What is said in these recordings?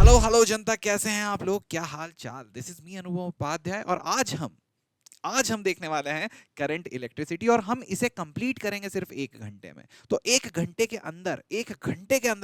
Hello hello जनता, कैसे हैं आप लोग? क्या हाल चाल? दिस इज मी अनुभव उपाध्याय और आज हम देखने वाले हैं करंट इलेक्ट्रिसिटी, और हम इसे कंप्लीट करेंगे सिर्फ 1 घंटे में। तो 1 घंटे के अंदर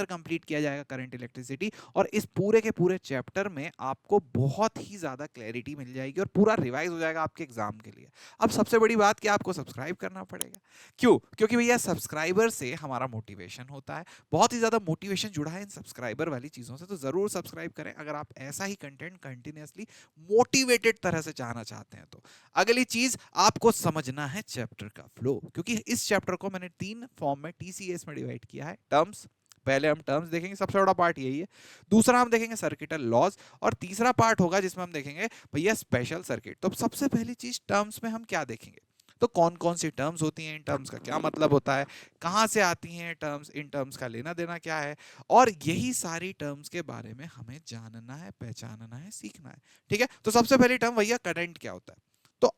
कंप्लीट किया जाएगा करंट इलेक्ट्रिसिटी, और इस पूरे के पूरे चैप्टर में आपको बहुत ही ज्यादा क्लैरिटी मिल जाएगी और पूरा रिवाइज हो जाएगा आपके एग्जाम के लिए। अब सबसे बड़ी बात कि आपको सब्सक्राइब करना पड़ेगा। क्यों? क्योंकि भैया सब्सक्राइबर से हमारा मोटिवेशन होता है, बहुत ही ज्यादा मोटिवेशन जुड़ा है इन सब्सक्राइबर वाली चीजों से। तो जरूर सब्सक्राइब करें अगर आप ऐसा ही कंटेंट कंटिन्यूअसली मोटिवेटेड तरह से चाहना चाहते हैं। तो अगली चीज, आपको समझना है चैप्टर का फ्लो, क्योंकि इस चैप्टर को मैंने 3 फॉर्म में टीसीएस में डिवाइड किया है। टर्म्स, पहले हम टर्म्स देखेंगे, सबसे बड़ा पार्ट यही है। दूसरा हम देखेंगे सर्किटल लॉज, और तीसरा पार्ट होगा जिसमें हम देखेंगे भैया स्पेशल सर्किट। तो सबसे पहली चीज टर्म्स में हम क्या देखेंगे, तो कौन कौन सी टर्म्स होती हैं, इन टर्म्स का क्या मतलब होता है, कहां से आती हैं टर्म्स, इन टर्म्स का लेना देना क्या है, और यही सारी टर्म्स के बारे में हमें जानना है, पहचानना है, सीखना है। ठीक है, तो सबसे पहली टर्म भैया करंट क्या होता है। तो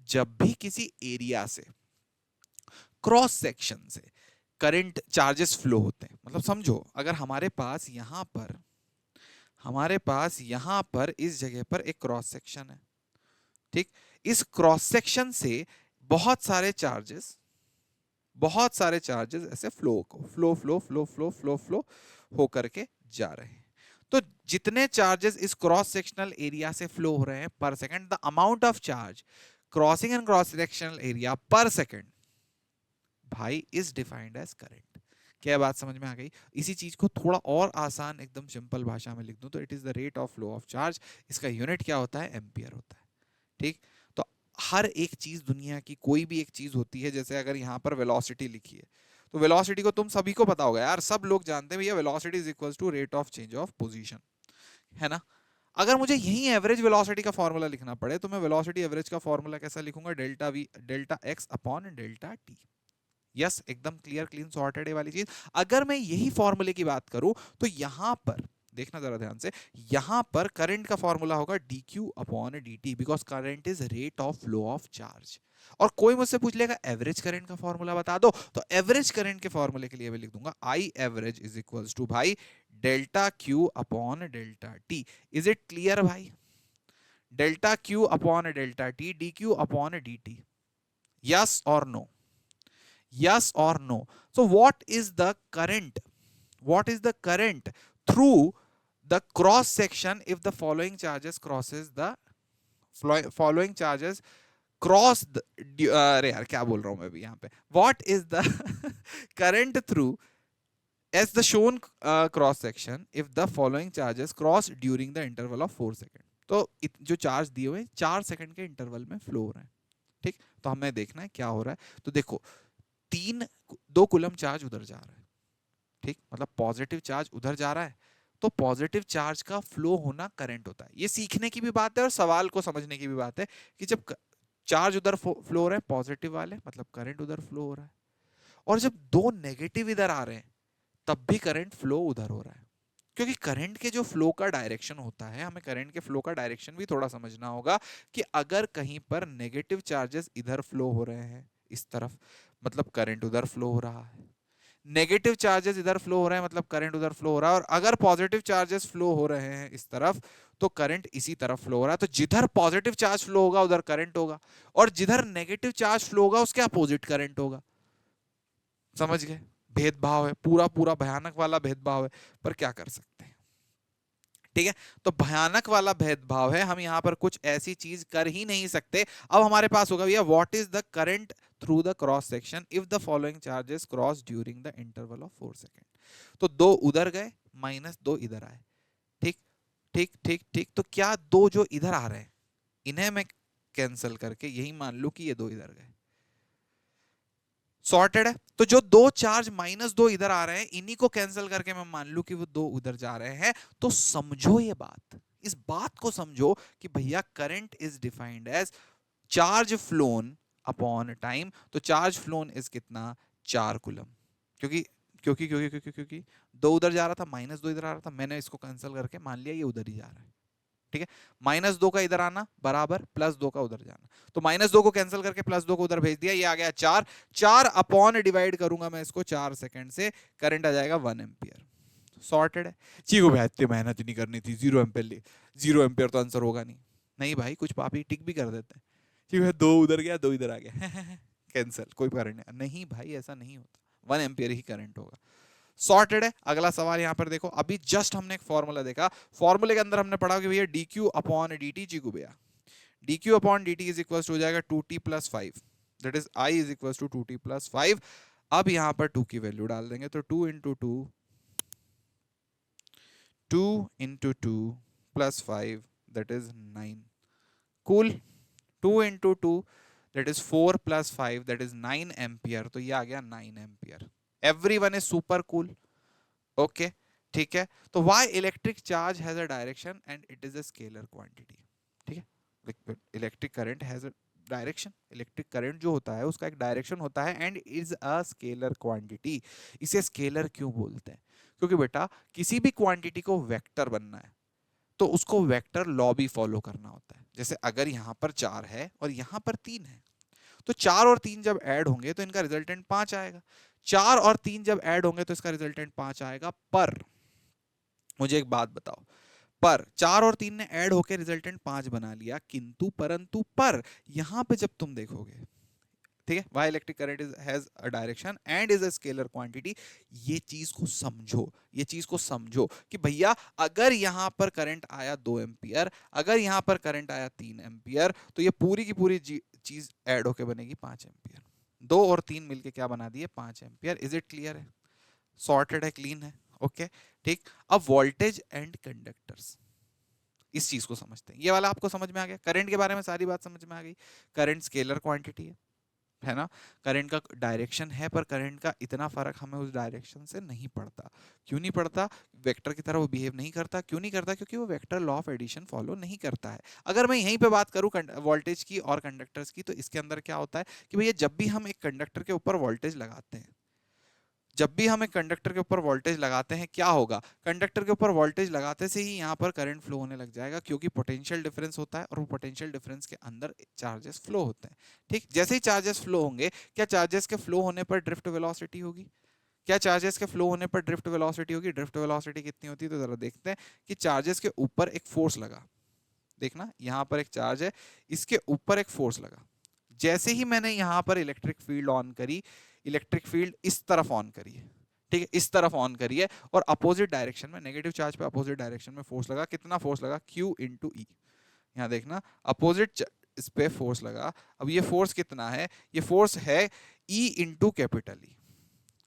जब भी किसी एरिया से, क्रॉस सेक्शन से करंट चार्जेस फ्लो होते हैं, मतलब समझो अगर हमारे पास यहां पर इस जगह पर एक क्रॉस सेक्शन है। ठीक, इस क्रॉस सेक्शन से बहुत सारे चार्जेस बहुत सारे चार्जेस ऐसे फ्लो होकर के जा रहे हैं। तो जितने चार्जेस इस क्रॉस सेक्शनल एरिया से फ्लो हो रहे हैं पर second, the amount of charge crossing and cross sectional area पर सेकंड भाई इज डिफाइंड एज करंट। क्या बात समझ में आ गई? इसी चीज को थोड़ा और आसान एकदम सिंपल भाषा में लिख दूं तो it is the rate of flow of charge. इसका यूनिट क्या होता है? एम्पियर होता है। ठीक, तो हर एक चीज, दुनिया की कोई भी एक चीज होती है, जैसे अगर यहाँ पर वेलोसिटी लिखी है, तो वेलोसिटी को तुम सभी को पता होगा यार, सब लोग जानते हैं भैया velocity is equals to rate of change of position, है ना। अगर मुझे यही एवरेज वेलोसिटी का फॉर्मूला लिखना पड़े तो मैं वेलोसिटी एवरेज का फॉर्मूला कैसा लिखूंगा? Delta we, delta x upon delta T. Yes, एकदम क्लियर क्लीन सॉर्टेड वाली चीज। अगर मैं यही फॉर्मूले की बात करूं तो यहां पर देखना जरा ध्यान से, यहां पर करंट का फॉर्मूला होगा D Q upon D T, because current is rate of flow of charge. और कोई मुझसे पूछ लेगा एवरेज करंट का फॉर्मूला बता दो, तो एवरेज करंट के फॉर्मूले के लिए मैं लिख दूंगा I average is equals to भाई delta Q upon delta T. Is it clear भाई? Delta Q upon delta T, D Q upon D T. Yes or no? Yes or no? So what is the current? What is the current through the cross section if the following charges crosses the following charges cross the, अरे यार क्या बोल रहा हूं मैं अभी यहाँ पे, what is the current through as the shown cross section if the following charges cross during the interval of 4 second. तो जो चार्ज दिए हुए 4 सेकंड के इंटरवल में फ्लो हो रहे हैं। ठीक, तो हमें देखना है क्या हो रहा है। तो देखो, 2 कूलम चार्ज उधर जा रहा है। ठीक, मतलब पॉजिटिव चार्ज उधर जा रहा है, तो पॉजिटिव चार्ज का फ्लो होना करंट होता है। ये सीखने की भी बात है और सवाल को समझने की भी बात है कि जब चार्ज उधर फ्लो हो रहे हैं पॉजिटिव वाले, मतलब करंट उधर फ्लो हो रहा है, और जब 2 नेगेटिव इधर आ रहे हैं तब भी करंट फ्लो उधर हो रहा है। क्योंकि करंट के जो फ्लो का डायरेक्शन होता है, हमें करंट के फ्लो का डायरेक्शन भी थोड़ा समझना होगा कि अगर कहीं पर नेगेटिव चार्जेस इधर फ्लो हो रहे हैं इस तरफ, मतलब करंट उधर फ्लो हो रहा है, नेगेटिव चार्जेस इधर फ्लो हो रहे हैं मतलब करंट उधर फ्लो हो रहा है, और अगर पॉजिटिव चार्जेस फ्लो हो रहे हैं इस तरफ तो करंट इसी तरफ फ्लो हो रहा है। तो जिधर पॉजिटिव चार्ज फ्लो होगा उधर करंट होगा, और जिधर नेगेटिव चार्ज फ्लो होगा उसके अपोजिट करंट होगा। समझ गए? भेदभाव है, पूरा पूरा भयानक वाला भेदभाव है, पर क्या कर सकते हैं। ठीक है, तो भयानक वाला भेदभाव है, हम यहां पर कुछ ऐसी चीज कर ही नहीं सकते। अब हमारे पास होगा भैया what is the current through the cross section if the following charges cross during the interval of 4 second. तो 2 उधर गए, -2 इधर आए। ठीक ठीक ठीक ठीक, तो क्या 2 जो इधर आ रहे हैं इन्हें मैं कैंसिल करके यही मान लू कि ये 2 इधर गए, सॉर्टेड है। तो जो 2 चार्ज -2 इधर आ रहे हैं इन्हीं को कैंसिल करके मैं मान लू कि वो 2 उधर जा रहे हैं। तो समझो ये बात, इस बात को समझो कि भैया current is defined as charge flown upon time. तो चार्ज फ्लोन इज कितना? 4 कूलम। क्योंकि क्योंकि क्योंकि क्योंकि क्योंकि 2 उधर जा रहा था, -2 इधर आ रहा था, मैंने इसको कैंसिल करके मान लिया ये उधर ही जा रहा है। ठीक है, -2 का इधर आना बराबर +2 का उधर जाना, तो -2 को कैंसिल करके +2 को उधर भेज दिया, ये आ गया 4 अपॉन डिवाइड करूंगा मैं इसको 4 सेकंड से, करंट आ जाएगा 1 एम्पियर। सॉर्टेड है। चीकू भैया इतनी मेहनत ही नहीं करनी थी, 0 एम्पियर ले, 0 एम्पियर तो आंसर होगा नहीं। नहीं भाई, कुछ पापी टिक भी कर देते हैं। चीकू भैया 2 उधर गया 2 इधर आ गया कैंसिल, कोई करंट नहीं भाई, ऐसा नहीं होता, 1 एम्पियर ही करंट होगा। सॉर्टेड है। अगला सवाल यहाँ पर देखो, अभी जस्ट हमने एक फॉर्मूला देखा, फॉर्मूले के अंदर हमने पढ़ा कि भैया D Q upon D T, Cheeku भैया D Q upon D T is equal हो जाएगा 2t plus 5, that is I is equal to 2t plus 5। अब यहाँ पर 2 की वैल्यू डाल देंगे, तो 2 into 2 plus 5 that is 9, cool. 2 into 2 that is 4 plus 5 that is 9 ampere, तो ये आ गया 9 ampere. Everyone is super cool, okay ठीक है। तो Y electric charge has a direction and it is a scalar quantity, ठीक है। Electric current has a direction, electric current जो होता है उसका एक डायरेक्शन होता है and is a scalar quantity. इसे स्केलर क्यों बोलते हैं? क्योंकि बेटा किसी भी क्वांटिटी को वेक्टर बनना है तो उसको वेक्टर लॉ भी फॉलो करना होता है। जैसे अगर यहाँ पर 4 है और यहाँ पर 3 है, तो 4 और 3 जब ऐड होंगे तो इनका रिजल्टेंट 5 आएगा। 4 और 3 जब ऐड होंगे तो इसका रिजल्टेंट 5 आएगा। पर मुझे एक बात बताओ, पर 4 और 3 ने ऐड होकर रिजल्टेंट 5 बना लिया, किंतु परंतु पर यहां पे जब तुम देखोगे, ठीक है, Y electric current is has a direction and is a scalar quantity, ये चीज को समझो, ये चीज को समझो कि भैया अगर यहां पर करंट आया 2 एम्पियर, अगर यहां पर करंट आया 3 एम्पियर, तो ये पूरी की पूरी चीज ऐड होके बनेगी 5 एम्पियर। 2 और 3 मिलके क्या बना दिए? 5 एम्पियर। इज इट क्लियर है? सॉर्टेड है, क्लीन है, ओके ठीक। अब वोल्टेज एंड कंडक्टर्स, इस चीज को समझते हैं। ये वाला आपको समझ में आ गया, करंट के बारे में सारी बात समझ में आ गई। करंट स्केलर क्वांटिटी है ना, करंट का डायरेक्शन है, पर करंट का इतना फर्क हमें उस डायरेक्शन से नहीं पड़ता। क्यों नहीं पड़ता? वेक्टर की तरह वो बिहेव नहीं करता। क्यों नहीं करता? क्योंकि वो vector law of addition follow नहीं करता है। अगर मैं यहीं पे बात करूं वोल्टेज की और कंडक्टर्स की, तो इसके अंदर क्या होता है कि भैया जब भी हम एक कंडक्टर के ऊपर वोल्टेज लगाते हैं, जब भी हम एक कंडक्टर के ऊपर वोल्टेज लगाते हैं, क्या होगा? कंडक्टर के ऊपर वोल्टेज लगाते से ही यहाँ पर करंट फ्लो होने लग जाएगा, क्योंकि पोटेंशियल डिफरेंस होता है और वो पोटेंशियल डिफरेंस के अंदर चार्जेस फ्लो होते हैं। ठीक, जैसे ही चार्जेस फ्लो होंगे, क्या चार्जेस के फ्लो होने पर ड्रिफ्ट वेलोसिटी होगी? क्या चार्जेस के फ्लो होने पर ड्रिफ्ट वेलोसिटी होगी? ड्रिफ्ट वेलोसिटी कितनी होती है? तो जरा देखते हैं कि चार्जेस के ऊपर एक फोर्स लगा, देखना यहाँ पर एक चार्ज है, इसके ऊपर एक फोर्स लगा। जैसे ही मैंने यहाँ पर इलेक्ट्रिक फील्ड ऑन करी, इलेक्ट्रिक फील्ड इस तरफ ऑन करी है, ठीक है, इस तरफ ऑन करी है, और अपोजिट डायरेक्शन में, नेगेटिव चार्ज पे अपोजिट डायरेक्शन में फोर्स लगा। कितना फोर्स लगा? Q इंटू ई। यहाँ देखना, अपोजिट इस पे फोर्स लगा। अब ये फोर्स कितना है? ये फोर्स है E इंटू कैपिटल ई।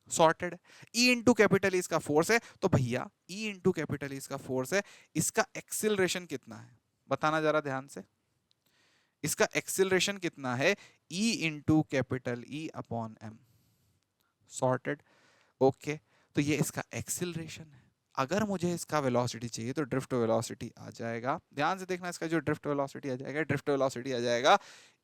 सॉर्टेड। E इंटू कैपिटल इसका फोर्स है, तो भैया E इंटू कैपिटल इसका फोर्स है, इसका एक्सिलरेशन कितना है? बताना जरा ध्यान से, इसका एक्सिलरेशन कितना है? E into capital E upon M. Sorted, okay. तो ये इसका एक्सिलरेशन है। अगर मुझे इसका वेलोसिटी चाहिए तो ड्रिफ्ट वेलोसिटी आ जाएगा, ध्यान से देखना, इसका जो ड्रिफ्ट वेलोसिटी आ जाएगा, ड्रिफ्ट वेलोसिटी आ जाएगा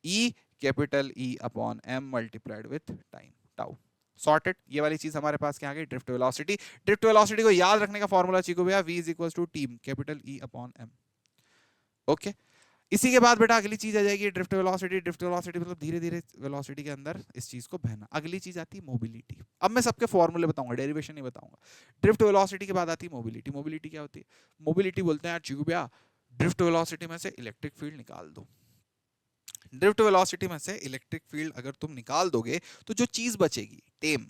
E capital E upon M multiplied with time, tau. Sorted. ये वाली चीज हमारे पास क्या आ गई? Drift velocity. ड्रिफ्ट वेलोसिटी को याद रखने का फॉर्मूला चीको भैया, v is equal to T capital E upon M, okay. इसी के बाद बेटा अगली चीज आ जाएगी ड्रिफ्ट वेलोसिटी। ड्रिफ्ट वेलोसिटी मतलब धीरे धीरे वेलोसिटी के अंदर इस चीज को बहना। अगली चीज आती है मोबिलिटी। अब मैं सबके फॉर्मूले बताऊंगा, डेरिवेशन नहीं बताऊंगा। ड्रिफ्ट वेलोसिटी के बाद आती है मोबिलिटी। मोबिलिटी क्या होती है? मोबिलिटी बोलते हैं यार चिकू भैया, ड्रिफ्ट वेलोसिटी में से इलेक्ट्रिक फील्ड निकाल दो। ड्रिफ्ट वेलोसिटी में से इलेक्ट्रिक फील्ड अगर तुम निकाल दोगे तो जो चीज बचेगी टेम,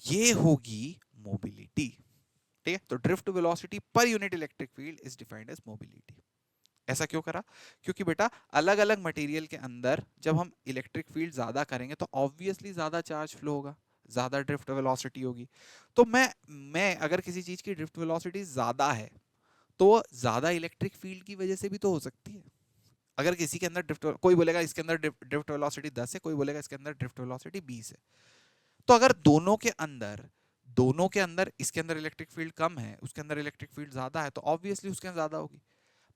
ये होगी मोबिलिटी, ठीक है। तो drift velocity per unit electric field is defined as mobility. ऐसा क्यों करा? क्योंकि बेटा अलग अलग मटेरियल के अंदर जब हम इलेक्ट्रिक फील्ड ज्यादा करेंगे तो ऑब्वियसली ज्यादा चार्ज फ्लो होगा, ज्यादा ड्रिफ्ट वेलोसिटी होगी। तो मैं अगर किसी चीज की ड्रिफ्ट वेलोसिटी ज्यादा है तो ज्यादा इलेक्ट्रिक फील्ड की वजह से भी तो हो सकती है। अगर किसी के अंदर ड्रिफ्ट, कोई बोलेगा इसके अंदर ड्रिफ्ट वेलोसिटी 10 है, कोई बोलेगा इसके अंदर ड्रिफ्ट वेलोसिटी 20 है, तो अगर दोनों के अंदर इसके अंदर इलेक्ट्रिक फील्ड कम है, उसके अंदर इलेक्ट्रिक फील्ड ज्यादा है, तो ऑब्वियसली उसके अंदर ज्यादा होगी।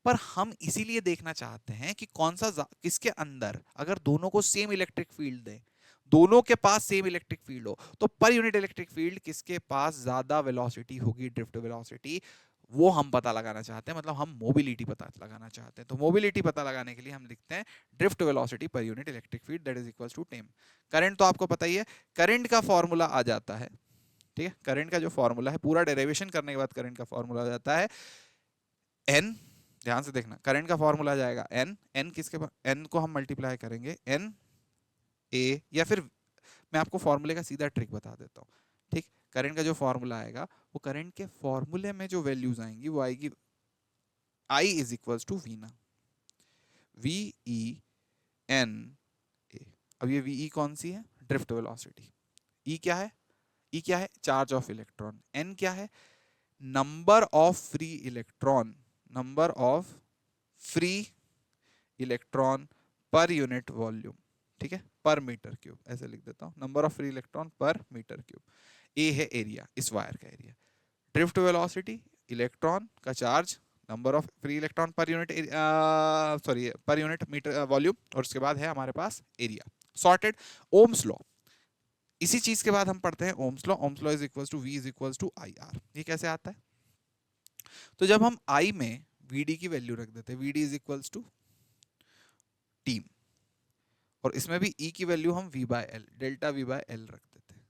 पर हम इसीलिए देखना चाहते हैं कि कौन सा किसके अंदर, अगर दोनों को सेम इलेक्ट्रिक फील्ड दें, दोनों के पास सेम इलेक्ट्रिक फील्ड हो, तो पर यूनिट इलेक्ट्रिक फील्ड किसके पास ज्यादा वेलोसिटी होगी, ड्रिफ्ट वेलोसिटी, वो हम पता लगाना चाहते हैं। मतलब हम मोबिलिटी पता लगाना चाहते हैं। तो मोबिलिटी पता लगाने के लिए हम लिखते हैं drift velocity per unit electric field that is equal to टेम। करंट तो आपको पता ही है, करंट का फॉर्मूला आ जाता है, ठीक है, करंट का जो फॉर्मूला है, पूरा डेरिवेशन करने के बाद करंट का फॉर्मूला हो जाता है एन, ध्यान से देखना, करंट का फॉर्मूला जाएगा एन, एन किसके, एन को हम मल्टीप्लाई करेंगे एन ए, या फिर मैं आपको फॉर्मूले का सीधा ट्रिक बता देता हूँ, ठीक। करंट का जो फॉर्मूला आएगा, वो करंट के फॉर्मूले में जो वैल्यूज आएंगी वो आएगी I is equals to V ना, वी ई एन ए। अब ये वी ई कौन सी है, ड्रिफ्ट वेलोसिटी। ई क्या है, ई क्या है, चार्ज ऑफ इलेक्ट्रॉन। एन क्या है, number of free electron, number of free electron per unit volume, ठीक है, पर मीटर क्यूब, ऐसे लिख देता हूं, number of free electron per metre cube. A है एरिया, इस वायर का एरिया। ड्रिफ्ट वेलोसिटी, इलेक्ट्रॉन का charge, number of free electron per unit, sorry per unit metre volume, और उसके बाद है हमारे पास एरिया। सॉर्टेड। ओम्स लॉ, इसी चीज के बाद हम पढ़ते हैं Ohm's law. Ohm's law is equals to V is equals to I R. ये कैसे आता है, तो जब हम आई में वीडी की वैल्यू रख देते हैं, वीडी इज इक्वल्स टू टीम, और इसमें भी ई की वैल्यू हम V by L, delta V by L रख देते हैं।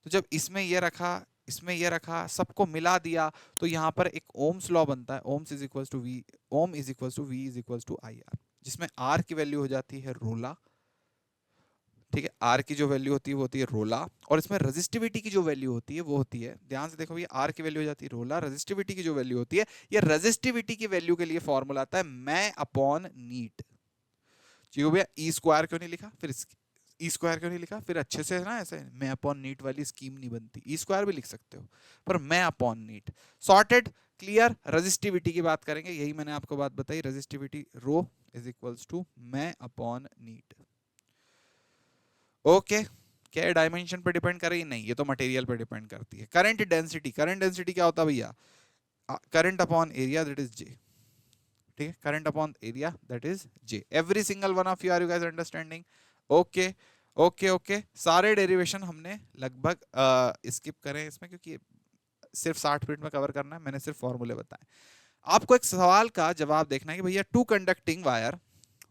तो जब इसमें ये रखा, इसमें ये रखा, सबको मिला दिया, तो यहाँ पर एक ओम्स लॉ बनता है, Ohm's is equals to V, Ohm is equals to V is equals to I R, जिसमें आर की वैल्यू हो जाती है रोला, ठीक है, आर की जो वैल्यू होती है वो होती है रोला, और इसमें रेजिस्टिविटी की जो वैल्यू होती है वो होती है, ध्यान से देखो, ये आर की वैल्यू हो जाती है रोला, रेजिस्टिविटी की जो वैल्यू होती है, ये रेजिस्टिविटी की वैल्यू के लिए फॉर्मूला आता है मैं अपॉन नीट। जी भैया, ई स्क्वायर क्यों नहीं लिखा, फिर ई स्क्वायर क्यों नहीं लिखा, फिर अच्छे से ना ऐसे मैं अपॉन नीट वाली स्कीम नहीं बनती, ई स्क्वायर भी लिख सकते हो, पर M upon neat. Sorted, clear. Resistivity की बात करेंगे, यही मैंने आपको बात बताई, resistivity rho is equals to M upon neat. Okay, क्या डायमेंशन पे डिपेंड कर रही है, नहीं, ये तो मटेरियल पे डिपेंड करती है। करंट डेंसिटी, करंट डेंसिटी क्या होता है भैया, current upon area that is J, ठीक है, current upon area that is J. Every single one of you, are you guys understanding? Okay okay okay, सारे डेरिवेशन हमने लगभग स्किप करें इसमें, क्योंकि सिर्फ 60 मिनट में कवर करना है, मैंने सिर्फ फॉर्मूले बताए। आपको एक सवाल का जवाब देखना है कि भैया टू कंडक्टिंग वायर,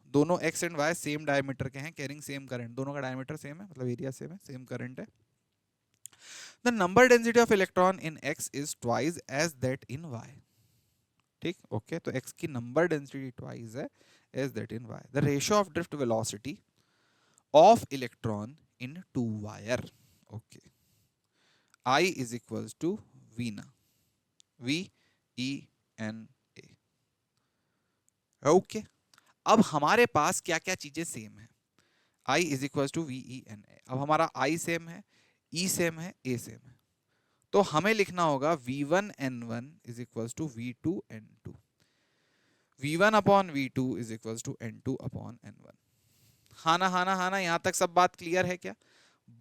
दोनों X and Y same diameter के हैं, कैरिंग सेम करंट, दोनों का डायमीटर सेम है, मतलब एरिया सेम है, सेम करंट है। The number density of electron in X is twice as that in Y, ठीक, ओके, तो एक्स की नंबर डेंसिटी ट्वाइस है as that in Y. The ratio of drift velocity of electron in two wire, okay, I is equals to V ना, V E N A, okay. अब हमारे पास क्या क्या चीजें सेम है, I is equal to we E N A. अब हमारा I सेम है, E सेम है, A सेम है, तो हमें लिखना होगा V1 N1 is equal to V2 N2, V1 upon V2 is equal to N2 upon N1। हाना हाना हाना, यहां तक सब बात क्लियर है क्या?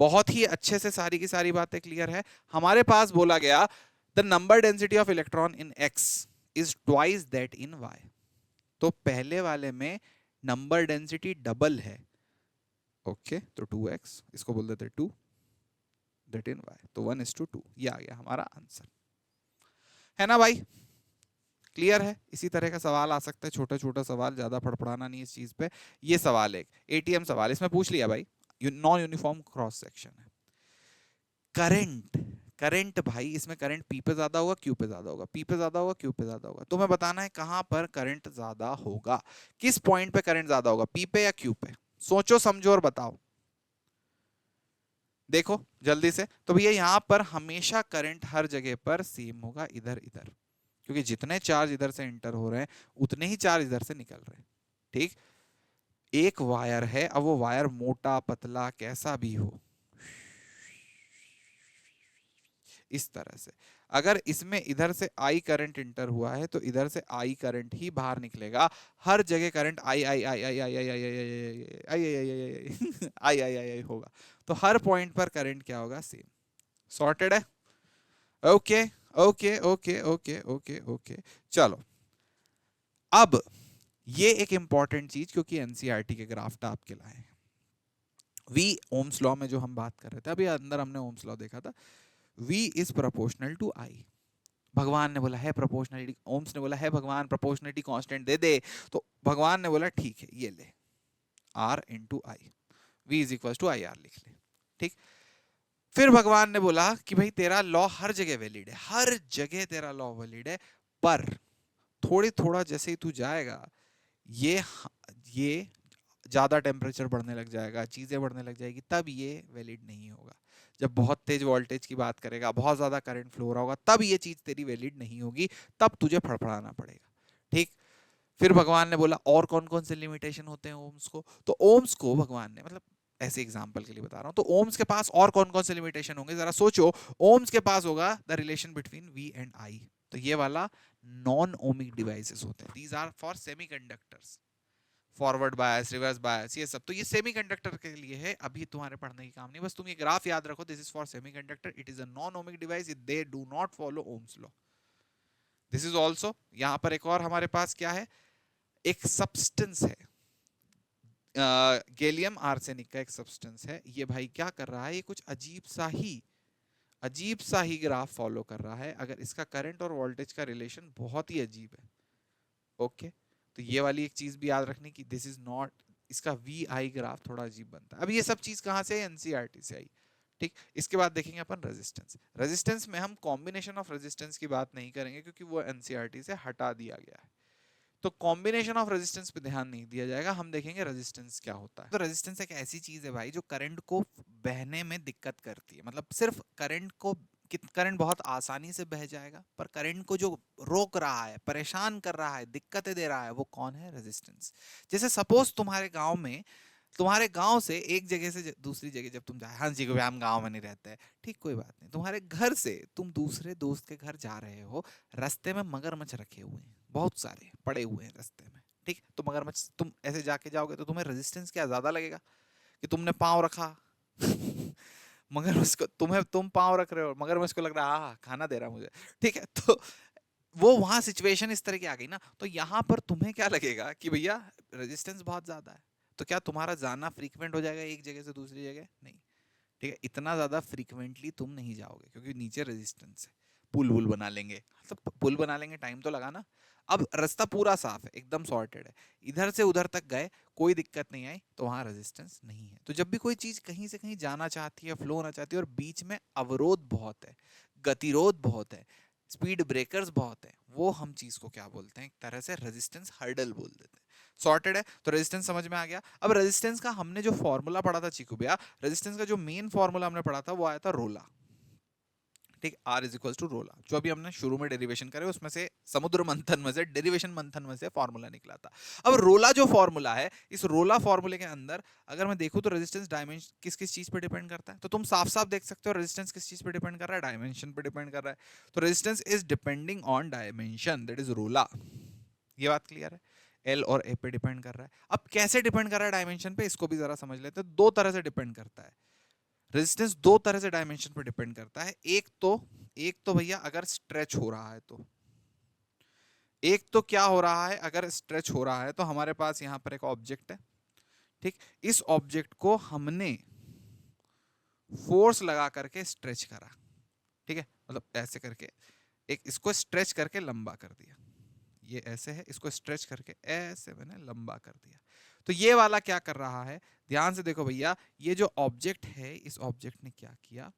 बहुत ही अच्छे से सारी की सारी बातें क्लियर है। हमारे पास बोला गया the number density of electron in X is twice that in Y, तो पहले वाले में नंबर डेंसिटी डबल है, ओके, तो 2x, इसको बोल देते 2 दैट इन y, तो 1:2, ये आ गया हमारा आंसर, है ना भाई? क्लियर है? इसी तरह का सवाल आ सकता है, छोटा छोटा सवाल, ज्यादा फड़फड़ाना नहीं इस चीज पे। ये सवाल एक एटीएम सवाल, इसमें पूछ लिया भाई, नॉन यूनिफॉर्म क्रॉस सेक्शन है। करंट, करंट भाई, इसमें करंट पी पे ज्यादा होगा, क्यू पे ज्यादा होगा, पी पे ज्यादा होगा, क्यू पे ज्यादा होगा, तुम्हें बताना है कहां पर करंट ज्यादा होगा, किस पॉइंट पे करंट ज्यादा होगा, पी पे या क्यू पे? सोचो समझो और बताओ, देखो जल्दी से। तो भैया यहाँ पर हमेशा करंट हर जगह पर सेम होगा, इधर इधर, क्योंकि जितने चार्ज इधर से एंटर हो रहे हैं उतने ही चार्ज इधर से निकल रहे हैं, ठीक। एक वायर है, अब वो वायर मोटा पतला कैसा भी हो, इस तरह से अगर इसमें इधर से आई करंट इंटर हुआ है तो इधर से आई करंट ही बाहर निकलेगा, हर जगह करंट आई आई आई आई आई आई आई आई आई आई आई आई आई होगा, तो हर पॉइंट पर करंट क्या होगा, सेम। सॉर्टेड है? Okay okay okay okay okay okay, चलो। अब ये एक इंपॉर्टेंट चीज, क्योंकि एनसीईआरटी के ग्राफ्ट आपके लाए हैं, वी ओम्स लॉ में जो हम बात कर रहे थे अभी अंदर, हमने ओम्स लॉ देखा था, V is proportional to I। भगवान ने बोला है प्रोपोर्शनलिटी, ओम्स ने बोला है भगवान प्रोपोर्शनलिटी कांस्टेंट दे दे, तो भगवान ने बोला ठीक है ये ले, R into I, V is equal to I R लिख ले, ठीक। फिर भगवान ने बोला कि भाई तेरा लॉ हर जगह वैलिड है, हर जगह तेरा लॉ वैलिड है, पर थोड़ी थोड़ा जैसे ही तू जाएगा ये ये ज्यादा टेम्परेचर बढ़ने लग जाएगा, चीजें बढ़ने लग जाएगी, तब ये वैलिड नहीं होगा। जब बहुत तेज वोल्टेज की बात करेगा, बहुत ज्यादा करंट फ्लो हो रहा होगा, तब ये चीज तेरी वैलिड नहीं होगी, तब तुझे फड़फड़ाना पड़ेगा। ठीक। फिर भगवान ने बोला और कौन कौन से लिमिटेशन होते हैं ओम्स को, तो ओम्स को भगवान ने, मतलब ऐसे एग्जांपल के लिए बता रहा हूं, तो ओम्स के पास और कौन कौन से लिमिटेशन होंगे जरा सोचो। ओम्स के पास होगा the relation between V and I, तो ये वाला नॉन ओमिक डिवाइसेस होते हैं, these are for semiconductors, forward bias, reverse bias, ये सब तो ये सेमीकंडक्टर के लिए है, अभी तुम्हारे पढ़ने की काम नहीं, बस तुम ये ग्राफ याद रखो, this is for semiconductor, it is a non ohmic device, they do not follow Ohm's law. This is also, यहां पर एक और हमारे पास क्या है, एक सब्सटेंस है, गैलियम आर्सेनिक का एक सब्सटेंस है, ये भाई क्या कर रहा है, ये कुछ अजीब सा ही ग्राफ फॉलो कर रहा है, अगर इसका करंट और वोल्टेज का रिलेशन बहुत ही अजीब है। ओके, तो ये वाली एक चीज भी याद रखनी कि दिस इज नॉट, इसका वी आई ग्राफ थोड़ा अजीब बनता है। अब ये सब चीज कहां से, एनसीईआरटी से आई। ठीक, इसके बाद देखेंगे अपन रेजिस्टेंस। रेजिस्टेंस में हम कॉम्बिनेशन ऑफ रेजिस्टेंस की बात नहीं करेंगे क्योंकि वो एनसीईआरटी से हटा दिया गया है, तो कॉम्बिनेशन ऑफ रेजिस्टेंस पे ध्यान नहीं दिया जाएगा, हम देखेंगे रेजिस्टेंस क्या होता है। तो रेजिस्टेंस एक ऐसी चीज है भाई जो करंट को बहने में दिक्कत करती है, मतलब सिर्फ करंट को, करंट बहुत आसानी से बह जाएगा, पर करंट को जो रोक रहा है, परेशान कर रहा है, दिक्कतें दे रहा है, वो कौन है, रेजिस्टेंस। जैसे सपोज तुम्हारे गांव में, तुम्हारे गांव से एक जगह से दूसरी जगह जब तुम जाए, हाँ जी हम गांव में नहीं रहते हैं, ठीक कोई बात नहीं, तुम्हारे घर से तुम दूसरे दोस्त के घर जा रहे हो, रास्ते में मगरमच्छ रखे हुए हैं, बहुत सारे पड़े हुए हैं रास्ते में, ठीक, तो मगरमच्छ तुम ऐसे जाके जाओगे तो तुम्हें रेजिस्टेंस क्या ज्यादा लगेगा कि तुमने पाँव रखा मगरमच्छ को, तुम पाँव रख रहे हो, मगरमच्छ को लग रहा है हाँ खाना दे रहा मुझे, ठीक है, तो वो वहां सिचुएशन इस तरह की आ गई ना, तो यहां पर तुम्हें क्या लगेगा कि भैया रेजिस्टेंस बहुत ज्यादा है, तो क्या तुम्हारा जाना फ्रीक्वेंट हो जाएगा एक जगह से दूसरी जगह, नहीं, ठीक है, इतना ज्यादा फ्रीक्वेंटली तुम नहीं जाओगे क्योंकि नीचे रेजिस्टेंस है। पुल वुल बना लेंगे, तो पुल बना लेंगे, टाइम तो लगा ना। अब रास्ता पूरा साफ है, एकदम सॉर्टेड है, इधर से उधर तक गए, कोई दिक्कत नहीं आई, तो वहां रेजिस्टेंस नहीं है। तो जब भी कोई चीज कहीं से कहीं जाना चाहती है, फ्लो होना चाहती है, और बीच में अवरोध बहुत है, गतिरोध बहुत है, स्पीड ब्रेकर्स बहुत है, वो हम चीज को क्या बोलते हैं, एक तरह से रेजिस्टेंस हर्डल बोल देते हैं। सॉर्टेड है तो रेजिस्टेंस समझ में आ गया। अब रेजिस्टेंस का हमने जो फॉर्मूला पढ़ा था चीकू भैया, रेजिस्टेंस का जो मेन फॉर्मूला हमने पढ़ा था वो आया था रोला, ठीक, R इज इक्वल टू रोला, जो अभी हमने शुरू में डेरिवेशन करे उसमें से, समुद्र मंथन में से, डेरिवेशन मंथन में से फॉर्मूला निकला था। अब रोला जो फॉर्मूला है, इस रोला फॉर्मूले के अंदर अगर मैं देखूं तो रेजिस्टेंस डायमेंशन किस किस चीज पे डिपेंड करता है, तो तुम साफ साफ देख सकते हो रेजिस्टेंस किस चीज पे डिपेंड कर रहा है, डायमेंशन पे डिपेंड कर रहा है, तो resistance is depending on dimension, that is रोला। ये बात क्लियर है, एल और ए पे डिपेंड कर रहा है। अब कैसे डिपेंड कर रहा है डायमेंशन पे, इसको भी जरा समझ लेते हैं। दो तरह से डिपेंड करता है रेजिस्टेंस, दो तरह से डायमेंशन पर डिपेंड करता है। एक तो भैया अगर स्ट्रेच हो रहा है तो, एक तो क्या हो रहा है, अगर स्ट्रेच हो रहा है तो हमारे पास यहां पर एक ऑब्जेक्ट है, ठीक, इस ऑब्जेक्ट को हमने फोर्स लगा करके स्ट्रेच करा, ठीक है, मतलब ऐसे करके एक इसको स्ट्रेच करके लंबा कर दिया, ये ऐसे है, इसको स्ट्रेच करके ऐसे मैंने लंबा कर दिया, तो ये वाला क्या कर रहा है, ध्यान से देखो भैया, ये जो ऑब्जेक्ट है, इस ऑब्जेक्ट ने क्या किया,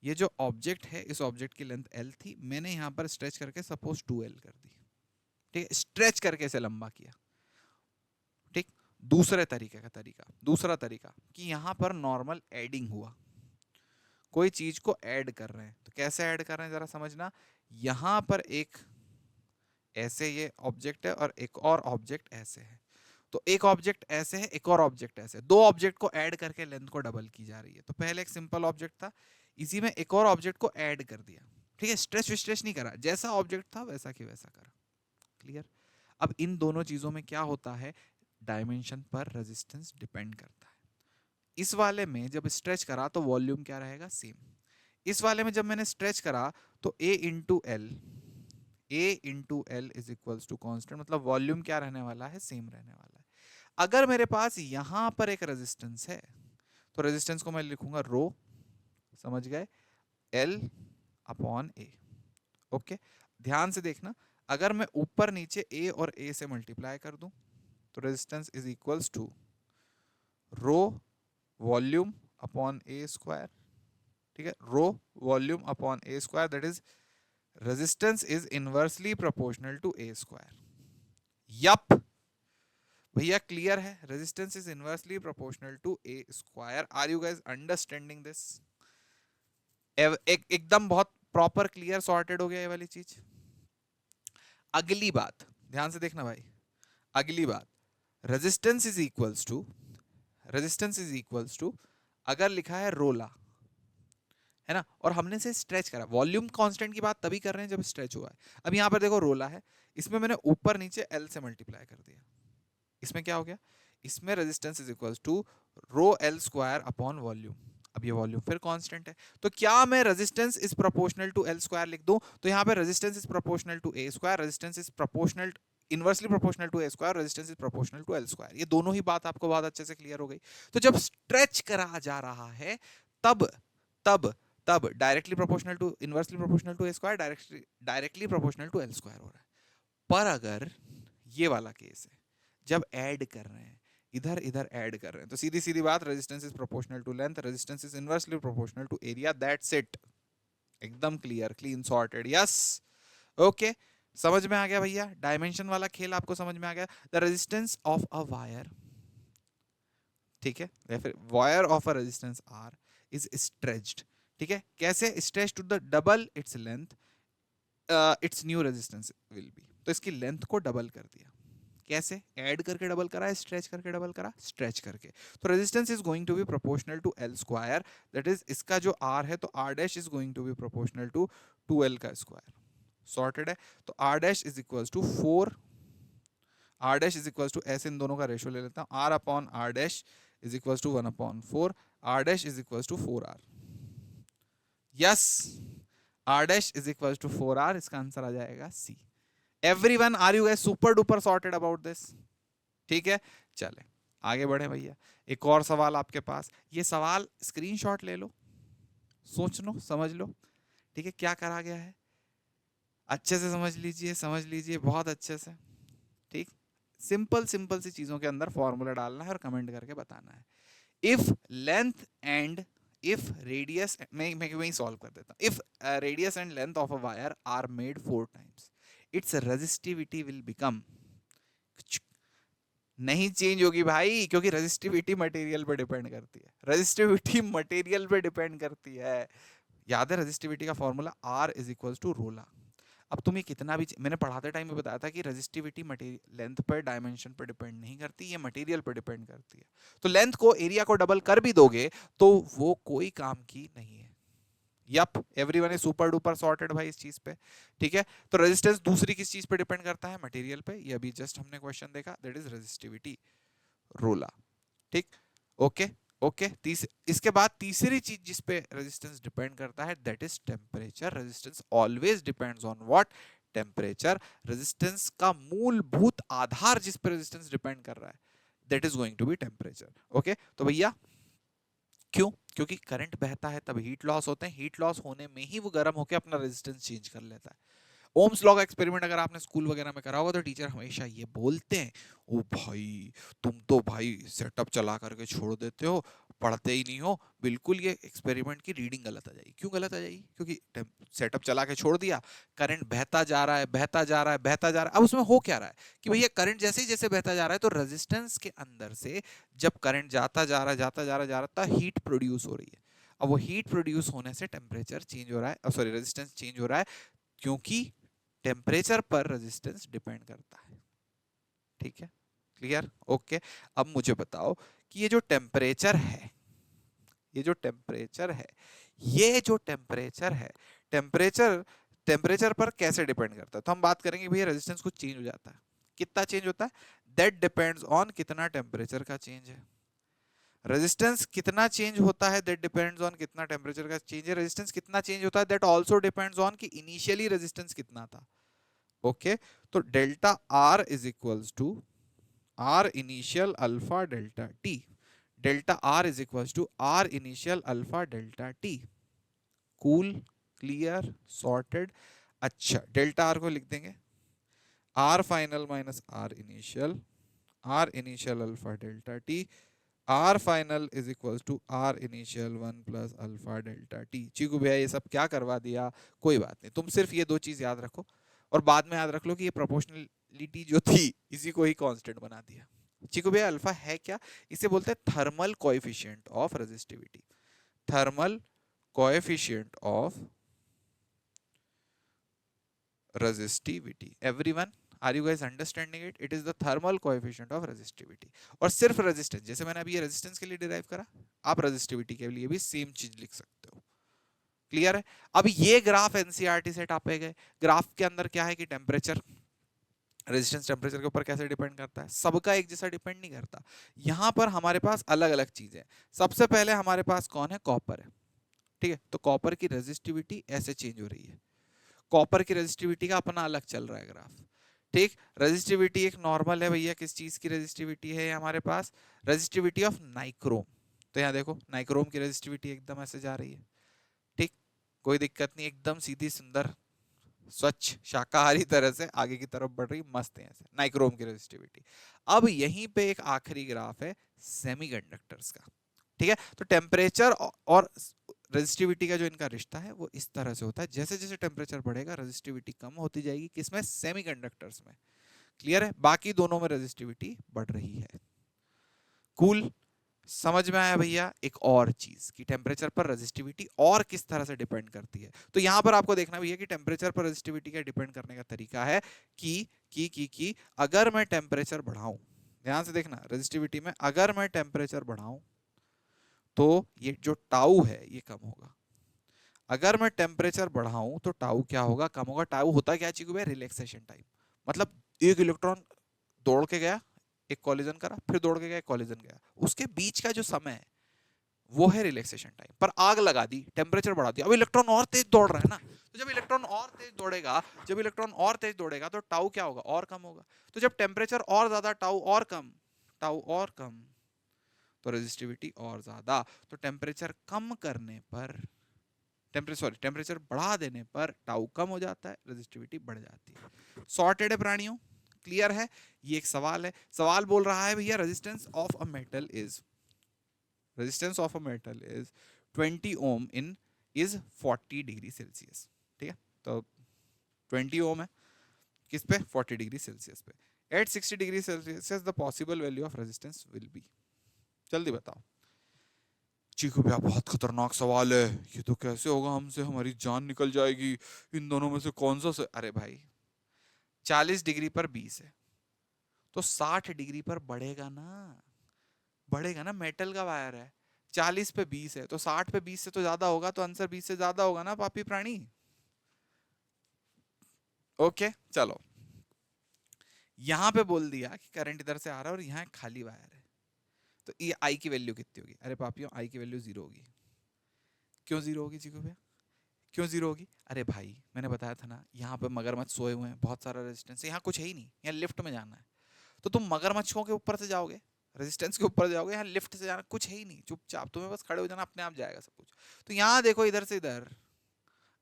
ये जो ऑब्जेक्ट है, इस ऑब्जेक्ट की लेंथ l थी, मैंने यहां पर स्ट्रेच करके सपोज 2l कर दी, ठीक है, स्ट्रेच करके इसे लंबा किया, ठीक। दूसरा तरीका कि यहां पर नॉर्मल एडिंग हुआ, कोई चीज को ऐड कर रहे हैं, तो कैसे ऐड कर रहे हैं जरा समझना, यहां पर एक ऐसे ये ऑब्जेक्ट है और एक और ऑब्जेक्ट ऐसे है, तो एक ऑब्जेक्ट ऐसे है, एक और ऑब्जेक्ट ऐसे है, दो ऑब्जेक्ट को ऐड करके लेंथ को डबल की जा रही है। तो पहले एक सिंपल ऑब्जेक्ट था, इसी में एक और ऑब्जेक्ट को ऐड कर दिया, ठीक है, स्ट्रेच विस्ट्रेच नहीं करा, जैसा ऑब्जेक्ट था वैसा की वैसा करा, क्लियर। अब इन दोनों चीजों में क्या होता है, डायमेंशन पर रेजिस्टेंस डिपेंड करता है। इस वाले में जब स्ट्रेच करा तो वॉल्यूम क्या रहेगा, सेम। इस वाले में जब मैंने स्ट्रेच करा तो A into L is equals to constant, मतलब वॉल्यूम क्या रहने वाला है, सेम रहने वाला है। अगर मेरे पास यहां पर एक रेजिस्टेंस है तो रेजिस्टेंस को मैं लिखूंगा रो, समझ गए, एल अपॉन ए, ओके। ध्यान से देखना, अगर मैं ऊपर नीचे ए और ए से मल्टीप्लाई कर दूं तो resistance is equals to rho volume upon A square, ठीक है, rho volume upon A square, that is resistance is inversely proportional to A square. Yup भैया, क्लियर है, resistance is inversely proportional to A square. Are you guys understanding this? एकदम बहुत proper clear sorted हो गया ये वाली चीज। अगली बात ध्यान से देखना भाई, अगली बात, resistance is equals to, resistance is equals to, अगर लिखा है रोला, है ना, और हमने से स्ट्रेच करा, वॉल्यूम कांस्टेंट की बात तभी कर रहे हैं जब स्ट्रेच हुआ है। अब यहां पर देखो रोला है, इसमें मैंने ऊपर नीचे एल से मल्टीप्लाई कर दिया, इसमें क्या हो गया, इसमें resistance is equals to rho L square upon volume. अब ये वॉल्यूम फिर कांस्टेंट है, तो क्या मैं resistance is proportional to L square लिख दूं? तो यहाँ पे resistance is proportional to A square, resistance is proportional inversely proportional to A square, resistance is proportional to L square. ये दोनों ही बात आपको बहुत अच्छे से क्लियर हो गई। तो जब स्ट्रेच करा जा रहा है तब तब तब directly proportional to inversely proportional to A square, directly proportional to L square हो रहा है। पर अगर ये वाला केस है, जब ऐड कर रहे हैं, इधर इधर ऐड कर रहे हैं, तो सीधी सीधी बात, resistance is proportional to length, resistance is inversely proportional to area, that's it. एकदम clear, clean sorted, yes okay. समझ में आ गया भैया, डायमेंशन वाला खेल आपको समझ में आ गया। The resistance of a wire, ठीक है, या फिर wire of a resistance R is stretched, ठीक है, कैसे stretch to the double its length, its new resistance will be, तो इसकी लेंथ को डबल कर दिया, कैसे, ऐड करके डबल करा, स्ट्रेच करके डबल करा, स्ट्रेच करके, तो resistance is going to be proportional to L square, that is इसका जो आर है, तो R dash is going to be proportional to 2l का स्क्वायर। सॉर्टेड है, तो R dash is equals to 4, R dash is equals to, ऐसे इन दोनों का रेशियो ले लेता हूं, R upon R dash is equals to 1 upon 4, R dash is equals to 4r। Yes, are dash is equals to 4r, इसका answer आ जाएगा C. Everyone, are you guys super duper sorted about this? ठीक है, चले आगे बढ़े भैया। एक और सवाल आपके पास, ये सवाल स्क्रीनशॉट ले लो, सोच लो, समझ लो, ठीक है, क्या करा गया है, अच्छे से समझ लीजिए, समझ लीजिए बहुत अच्छे से, ठीक। सिंपल सिंपल सी चीजों के अंदर फॉर्मूला डालना है और कमेंट करके बताना है। If length and if radius, मैं वही सॉल्व कर देता हूं, if radius and length of a wire are made 4 times, it's resistivity will become, नहीं चेंज होगी भाई, क्योंकि रेजिस्टिविटी मटेरियल पे डिपेंड करती है, रेजिस्टिविटी मटेरियल पे डिपेंड करती है। याद है रेजिस्टिविटी का formula, R is equals to rho L. अब तुम ये कितना भी, मैंने पढ़ाते टाइम में बताया था कि रेजिस्टिविटी मटेरियल लेंथ पर डायमेंशन पर डिपेंड नहीं करती, ये मटेरियल पर डिपेंड करती है। तो लेंथ को, एरिया को डबल कर भी दोगे तो वो कोई काम की नहीं है। Yup, everyone is super duper sorted भाई इस चीज पे, ठीक है। तो रेजिस्टेंस दूसरी किस चीज पे डिपेंड करता है, मटेरियल पे, ये अभी जस्ट हमने क्वेश्चन देखा, दैट इज रेजिस्टिविटी रोला, ठीक। ओके ओके, इसके बाद तीसरी चीज जिस पे रेजिस्टेंस डिपेंड करता है, that is temperature. Resistance always depends on what, temperature. Resistance का मूलभूत आधार जिस पे रेजिस्टेंस डिपेंड कर रहा है, that is going to be temperature. Okay, तो भैया क्यों, क्योंकि करंट बहता है तब हीट लॉस होते हैं, हीट लॉस होने में ही वो गर्म होकर अपना रेजिस्टेंस चेंज कर लेता है। ओम्स लॉ का एक्सपेरिमेंट अगर आपने स्कूल वगैरह में करा होगा तो टीचर हमेशा ये बोलते हैं, ओ भाई तुम तो भाई सेटअप चला करके छोड़ देते हो, पढ़ते ही नहीं हो बिल्कुल, ये एक्सपेरिमेंट की रीडिंग गलत आ जाएगी। क्यों गलत आ जाएगी? क्योंकि सेटअप चला के छोड़ दिया, करंट बहता जा रहा है, बहता जा रहा है, बहता जा रहा है। अब उसमें हो क्या रहा है कि भैया करंट जैसे ही जैसे बहता जा रहा है, तो रेजिस्टेंस के अंदर से जब करंट जाता जा रहा है, जाता जा रहा है, जा रहा है, हीट प्रोड्यूस हो रही है। अब वो हीट प्रोड्यूस होने से टेम्परेचर चेंज हो रहा है, सॉरी रेजिस्टेंस चेंज हो रहा है, क्योंकि टेम्परेचर पर रेजिस्टेंस डिपेंड करता है। ठीक है, क्लियर? ओके, अब मुझे बताओ कि ये जो टेम्परेचर है, ये जो टेम्परेचर है, ये जो टेम्परेचर है, टेम्परेचर टेम्परेचर पर कैसे डिपेंड करता है? तो हम बात करेंगे भैया रेजिस्टेंस कुछ चेंज हो जाता है, कितना चेंज होता है, दैट डिपेंड्स ऑन कितना टेम्परेचर का चेंज है। रेजिस्टेंस कितना चेंज होता है, दैट डिपेंड्स ऑन कितना टेम्परेचर का चेंज है। रेजिस्टेंस कितना चेंज होता है, दैट आल्सो डिपेंड्स ऑन कि इनिशियली रेजिस्टेंस कितना था। ओके, तो delta R is equals to R initial alpha delta T, delta R is equals to R initial alpha delta T. Cool, clear, sorted. अच्छा, delta R को लिख देंगे are final minus R initial, R initial alpha delta T R final is equal to R initial 1 plus alpha delta T. Cheeku भैया ये सब क्या करवा दिया, कोई बात नहीं, तुम सिर्फ ये दो चीज याद रखो और बाद में याद रख लो कि ये प्रोपोर्शनलिटी जो थी इसी को ही कांस्टेंट बना दिया। चीकू भैया अल्फा है क्या, इसे बोलते हैं thermal coefficient of resistivity. Thermal coefficient of resistivity. Everyone, are you guys understanding it? It is the thermal coefficient of resistivity. और सिर्फ रेजिस्टेंस, जैसे मैंने अभी ये रेजिस्टेंस के लिए डिराइव करा, आप रेजिस्टिविटी के लिए भी सेम चीज लिख सकते हो। क्लियर है? अब ये ग्राफ एनसीईआरटी से टापे गए, ग्राफ के अंदर क्या है कि टेम्परेचर, रेजिस्टेंस टेम्परेचर के ऊपर कैसे डिपेंड करता है, सबका एक जैसा डिपेंड नहीं करता। यहां पर हमारे पास अलग अलग चीजें। सबसे पहले हमारे पास कौन है, कॉपर है। ठीक है, तो कॉपर की रेजिस्टिविटी ऐसे चेंज हो रही है, कॉपर की रेजिस्टिविटी का अपना अलग चल रहा है ग्राफ। ठीक, रेजिस्टिविटी एक नॉर्मल है भैया, किस चीज की रेजिस्टिविटी है हमारे पास, रेजिस्टिविटी ऑफ नाइक्रोम। तो यहाँ देखो नाइक्रोम की रेजिस्टिविटी एकदम ऐसे जा रही है। ठीक, कोई दिक्कत नहीं, एकदम सीधी सुंदर स्वच्छ शाकाहारी तरह से आगे की तरफ बढ़ रही, मस्त है ऐसे नाइक्रोम की रेजिस्टिविटी। अब यहीं पे एक आखिरी ग्राफ है सेमीकंडक्टर्स का। ठीक है, तो टेम्परेचर और रेजिस्टिविटी का जो इनका रिश्ता है वो इस तरह से होता है, जैसे जैसे टेम्परेचर बढ़ेगा रेजिस्टिविटी कम होती जाएगी, किसमें, सेमीकंडक्टर्स में। क्लियर है? बाकी दोनों में रेजिस्टिविटी बढ़ रही है। कूल, समझ में आया भैया? एक और चीज कि टेम्परेचर पर रेजिस्टिविटी और किस तरह से डिपेंड करती है। तो यहां पर आपको देखना भैया कि टेम्परेचर पर रेजिस्टिविटी का डिपेंड करने का तरीका है कि अगर मैं टेम्परेचर बढ़ाऊं, ध्यान से देखना, रेजिस्टिविटी में अगर मैं टेम्परेचर बढ़ाऊं तो ये जो टाउ है ये कम होगा। अगर मैं टेम्परेचर बढ़ाऊं तो टाउ क्या होगा, कम होगा। टाउ होता क्या चीज है, रिलैक्सेशन टाइम। मतलब एक इलेक्ट्रॉन दौड़ के गया, एक कॉलिजन करा, फिर दौड़ के गया, एक कॉलिजन गया, उसके बीच का जो समय है वो है रिलैक्सेशन टाइम। पर आग लगा दी, टेम्परेचर बढ़ा दिया, अब इलेक्ट्रॉन और तेज दौड़ रहा है ना, तो जब इलेक्ट्रॉन और तेज दौड़ेगा, जब इलेक्ट्रॉन और तेज दौड़ेगा तो टाउ क्या होगा, और कम होगा। तो जब टेम्परेचर और ज्यादा, टाउ और कम, टाउ और कम, तो रेजिस्टिविटी और ज्यादा। तो टेम्परेचर कम करने पर, टेम्परेचर बढ़ा देने पर टाउ कम हो जाता है, रेजिस्टिविटी बढ़ जाती है। सॉर्टेड है प्राणियों? क्लियर है? ये एक सवाल है। सवाल बोल रहा है भैया resistance of a metal is 20 ohm in is 40 degree Celsius. ठीक है, तो 20 ओम है किस पे, 40 डिग्री सेल्सियस पे। At 60 degree Celsius the possible value of resistance will be. जल्दी बताओ। चीकू भैया बहुत खतरनाक सवाल है, ये तो कैसे होगा, हमसे हमारी जान निकल जाएगी, इन दोनों में से कौन सा से? अरे भाई 40 डिग्री पर 20 है तो 60 डिग्री पर बढ़ेगा ना, बढ़ेगा ना, मेटल का वायर है, 40 पे 20 है तो 60 पे 20 से तो ज्यादा होगा, तो आंसर 20 से ज्यादा होगा ना पापी प्राणी। ओके चलो, यहां पे बोल दिया कि करंट इधर से आ रहा है और यहाँ खाली वायर है, तो ये आई की वैल्यू कितनी होगी? अरे पापियों आई की वैल्यू 0 होगी। क्यों 0 होगी चीकू भैया, क्यों 0 होगी? अरे भाई मैंने बताया था ना, यहाँ पे मगरमच्छ सोए हुए हैं, बहुत सारा रेजिस्टेंस है, यहाँ कुछ है ही नहीं, यहाँ लिफ्ट में जाना है, तो तुम मगरमच्छों के ऊपर से जाओगे, रेजिस्टेंस के ऊपर जाओगे, यहाँ लिफ्ट से जाना कुछ है ही नहीं, चुपचाप तुम्हें बस खड़े हो जाना, अपने आप जाएगा सब कुछ। तो यहाँ देखो, इधर से इधर,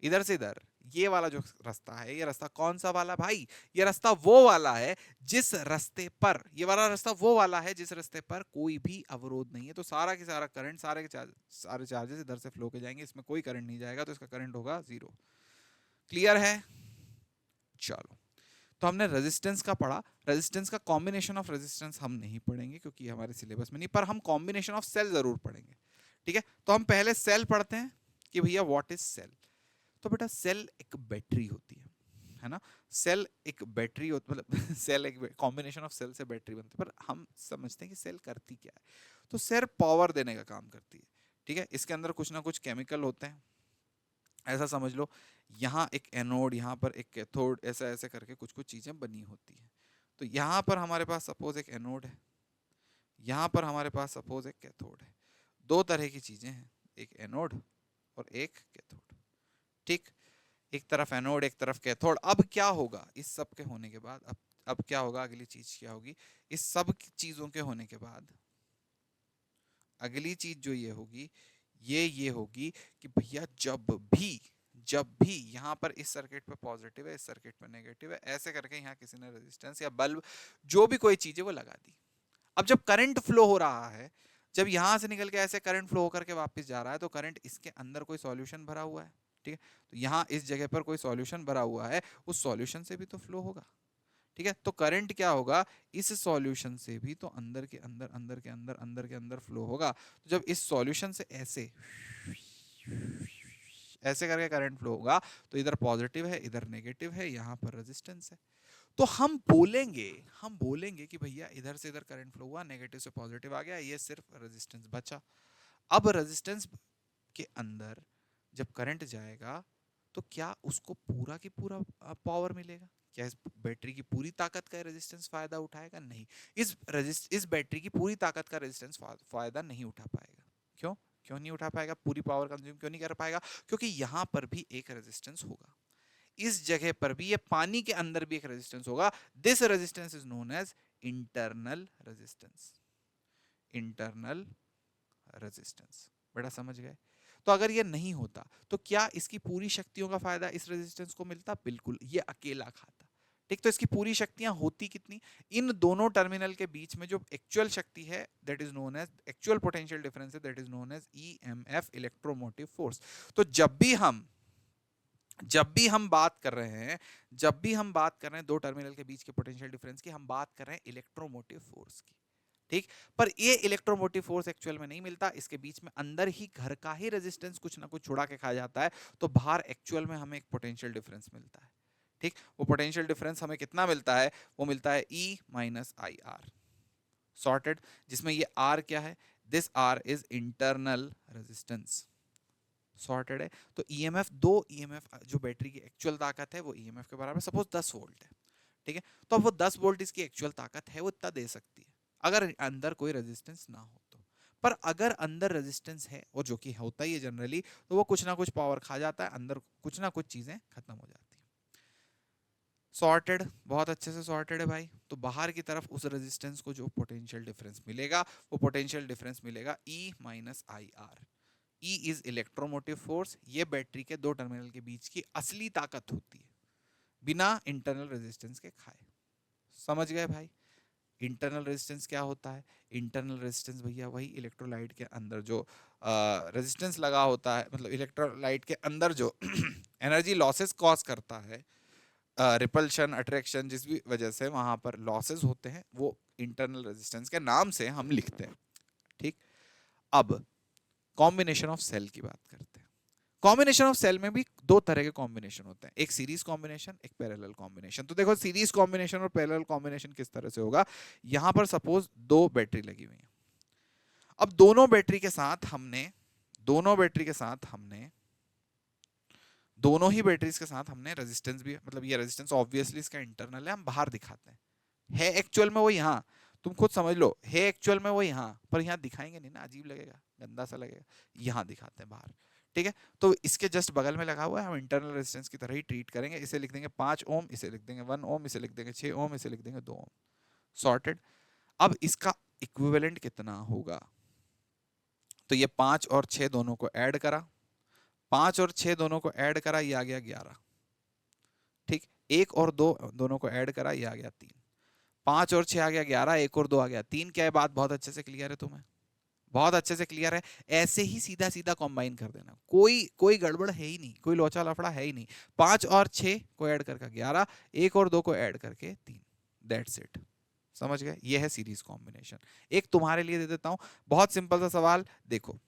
इधर से इधर, ये वाला जो रास्ता है, ये रास्ता कौन सा वाला भाई, ये रास्ता वो वाला है जिस रास्ते पर, ये वाला रास्ता वो वाला है जिस रास्ते पर कोई भी अवरोध नहीं है। तो सारा की सारा करंट, सारे चार्जेस इधर से फ्लो के जाएंगे, इसमें कोई करंट नहीं जाएगा, तो इसका करंट होगा 0। क्लियर है? चलो, तो हमने रेजिस्टेंस का पढ़ा। रेजिस्टेंस का कॉम्बिनेशन ऑफ रेजिस्टेंस हम नहीं पढ़ेंगे क्योंकि हमारे सिलेबस में नहीं, पर हम कॉम्बिनेशन ऑफ सेल जरूर पढ़ेंगे। ठीक है, तो हम पहले सेल पढ़ते हैं कि भैया व्हाट इज सेल। तो बेटा सेल एक बैटरी होती है ना, सेल एक बैटरी होती, मतलब सेल एक कॉम्बिनेशन ऑफ सेल से बैटरी बनती है, पर हम समझते हैं कि सेल करती क्या है। तो सेल पावर देने का काम करती है। ठीक है, इसके अंदर कुछ ना कुछ केमिकल होते हैं, ऐसा समझ लो, यहाँ एक एनोड, यहाँ पर एक कैथोड, ऐसा ऐसे करके कुछ कुछ चीजें बनी होती है। तो यहाँ पर हमारे पास सपोज एक एनोड है, यहाँ पर हमारे पास सपोज एक कैथोड है, दो तरह की चीजें हैं, एक एनोड और एक कैथोड। ठीक, एक तरफ एनोड एक तरफ कैथोड। अब क्या होगा इस सब के होने के बाद, अब क्या होगा, अगली चीज क्या होगी इस सब चीजों के होने के बाद, अगली चीज जो ये होगी, ये होगी कि भैया जब भी यहाँ पर इस सर्किट पे पॉजिटिव है, इस सर्किट पे नेगेटिव है, ऐसे करके यहाँ किसी ने रेजिस्टेंस या बल्ब जो भी कोई चीज है वो लगा दी। अब जब करंट फ्लो हो रहा है, जब यहां से निकल के ऐसे करंट फ्लो होकर के वापस जा रहा है तो करंट इसके अंदर कोई सॉल्यूशन भरा हुआ है, ठीक है, तो यहाँ इस जगह पर कोई सॉल्यूशन भरा हुआ है, उस सॉल्यूशन से भी तो फ्लो होगा, ठीक है, तो करंट क्या होगा, इस सॉल्यूशन से भी तो अंदर के अंदर अंदर के अंदर अंदर के अंदर फ्लो होगा। तो जब इस सॉल्यूशन से ऐसे ऐसे करके करंट फ्लो होगा तो इधर पॉजिटिव है इधर नेगेटिव है, यहाँ पर रेजिस्टेंस है। तो हम बोलेंगे कि भैया इधर से इधर करंट फ्लो हुआ, नेगेटिव से पॉजिटिव आ गया, ये सिर्फ रेजिस्टेंस बचा। अब रेजिस्टेंस के अंदर जब करंट जाएगा तो क्या उसको पूरा की पूरा पावर मिलेगा, क्या इस बैटरी की पूरी ताकत का रेजिस्टेंस फायदा उठाएगा, नहीं, इस बैटरी की पूरी ताकत का रेजिस्टेंस फायदा नहीं उठा पाएगा। क्यों क्यों नहीं उठा पाएगा, पूरी पावर कंज्यूम क्यों नहीं कर पाएगा, क्योंकि यहां पर भी एक रेजिस्टेंस होगा, इस जगह पर भी, ये पानी के अंदर भी एक रेजिस्टेंस होगा। This resistance is known as internal resistance, internal resistance. बेटा समझ गए। तो अगर ये नहीं होता तो क्या इसकी पूरी शक्तियों का फायदा इस रेजिस्टेंस को मिलता, बिल्कुल, ये अकेला खाता, ठीक, तो इसकी पूरी शक्तियां होती कितनी, इन दोनों टर्मिनल के बीच में जो एक्चुअल शक्ति है that is known as actual potential difference है, that is known as EMF, electromotive force. तो जब भी हम बात कर रहे हैं, दो टर्मिनल के बीच के पोटेंशियल डिफरेंस की, हम बात कर रहे हैं इलेक्ट्रोमोटिव फोर्स की, ठीक, पर ये इलेक्ट्रोमोटिव फोर्स एक्चुअल में नहीं मिलता, इसके बीच में अंदर ही घर का ही रेजिस्टेंस कुछ ना कुछ छुड़ा के खा जाता है, तो बाहर एक्चुअल में हमें एक पोटेंशियल डिफरेंस मिलता है, ठीक, वो पोटेंशियल डिफरेंस हमें कितना मिलता है, वो मिलता है E minus I R, sorted, जिसमें ये R क्या है, this R is internal resistance, sorted है। तो ईएमएफ, दो ईएमएफ जो बैटरी की एक्चुअल ताकत है वो ईएमएफ के बराबर, सपोज 10 वोल्ट है, ठीक है, तो अब वो 10 वोल्ट इसकी एक्चुअल ताकत है, वो इतना दे सकती है अगर अंदर कोई रेजिस्टेंस ना हो तो। पर अगर अंदर रेजिस्टेंस है, और जो कि होता ही है जनरली, तो वो कुछ ना कुछ पावर खा जाता है, अंदर कुछ ना कुछ चीजें खत्म हो जाती है। सॉर्टेड, बहुत अच्छे से सॉर्टेड है भाई। तो बाहर की तरफ उस रेजिस्टेंस को जो पोटेंशियल डिफरेंस मिलेगा, वो पोटेंशियल डिफरेंस मिलेगा E minus I R. E is electromotive force, ये बैटरी के दो टर्मिनल के बीच की असली ताकत होती है, बिना इंटरनल रेजिस्टेंस के खाए। समझ गए भाई। इंटरनल रेजिस्टेंस क्या होता है, इंटरनल रेजिस्टेंस भैया वही इलेक्ट्रोलाइट के अंदर जो रेजिस्टेंस लगा होता है, मतलब इलेक्ट्रोलाइट के अंदर जो एनर्जी लॉसेस कॉज करता है, रिपल्शन अट्रैक्शन जिस भी वजह से वहां पर लॉसेस होते हैं, वो इंटरनल रेजिस्टेंस के नाम से हम लिखते हैं, ठीक। अब कॉम्बिनेशन ऑफ सेल की बात करते हैं। कॉम्बिनेशन ऑफ सेल में भी दो तरह के कॉम्बिनेशन होते हैं, एक सीरीज कॉम्बिनेशन, एक पैरेलल कॉम्बिनेशन। तो देखो सीरीज कॉम्बिनेशन और पैरेलल कॉम्बिनेशन किस तरह से होगा, यहां पर सपोज दो बैटरी लगी हुई है, अब दोनों बैटरी के साथ हमने दोनों ही बैटरीज के साथ हमने रेजिस्टेंस भी, मतलब ये रेजिस्टेंस ऑब्वियसली इसका इंटरनल है, हम बाहर दिखाते हैं, है एक्चुअल में वो यहाँ, तुम खुद समझ लो, है एक्चुअल में वो यहाँ, पर यहाँ दिखाएंगे नहीं ना, अजीब लगेगा, गंदा सा लगेगा, यहाँ दिखाते हैं बाहर, ठीक है। तो इसके जस्ट बगल में लगा हुआ है, हम इंटरनल रेजिस्टेंस की तरह ही ट्रीट करेंगे, इसे लिख देंगे 5 ओम, इसे लिख देंगे 1 ओम, इसे लिख देंगे 6 ओम, इसे लिख देंगे 2 ओम, सॉर्टेड। अब इसका इक्विवेलेंट कितना होगा, तो ये 5 और 6 दोनों को ऐड करा, 5 और 6 दोनों को ऐड करा, ये आ गया 11, ठीक, 1 और 2 दोनों को ऐड करा, ये आ गया 3, 5 और 6 आ गया 11, 1 और 2 आ गया 3, क्या है बात बहुत अच्छे से क्लियर है तुम्हें, बहुत अच्छे से क्लियर है। ऐसे ही सीधा सीधा कंबाइन कर देना, कोई कोई गड़बड़ है ही नहीं, कोई लोचा लफड़ा है ही नहीं। 5 और 6 को ऐड करके 11, 1 और 2 को ऐड करके 3, दैट्स इट। समझ गए, ये है सीरीज कॉम्बिनेशन। एक तुम्हारे लिए दे देता हूं, बहुत सिंपल सा सवाल, देखो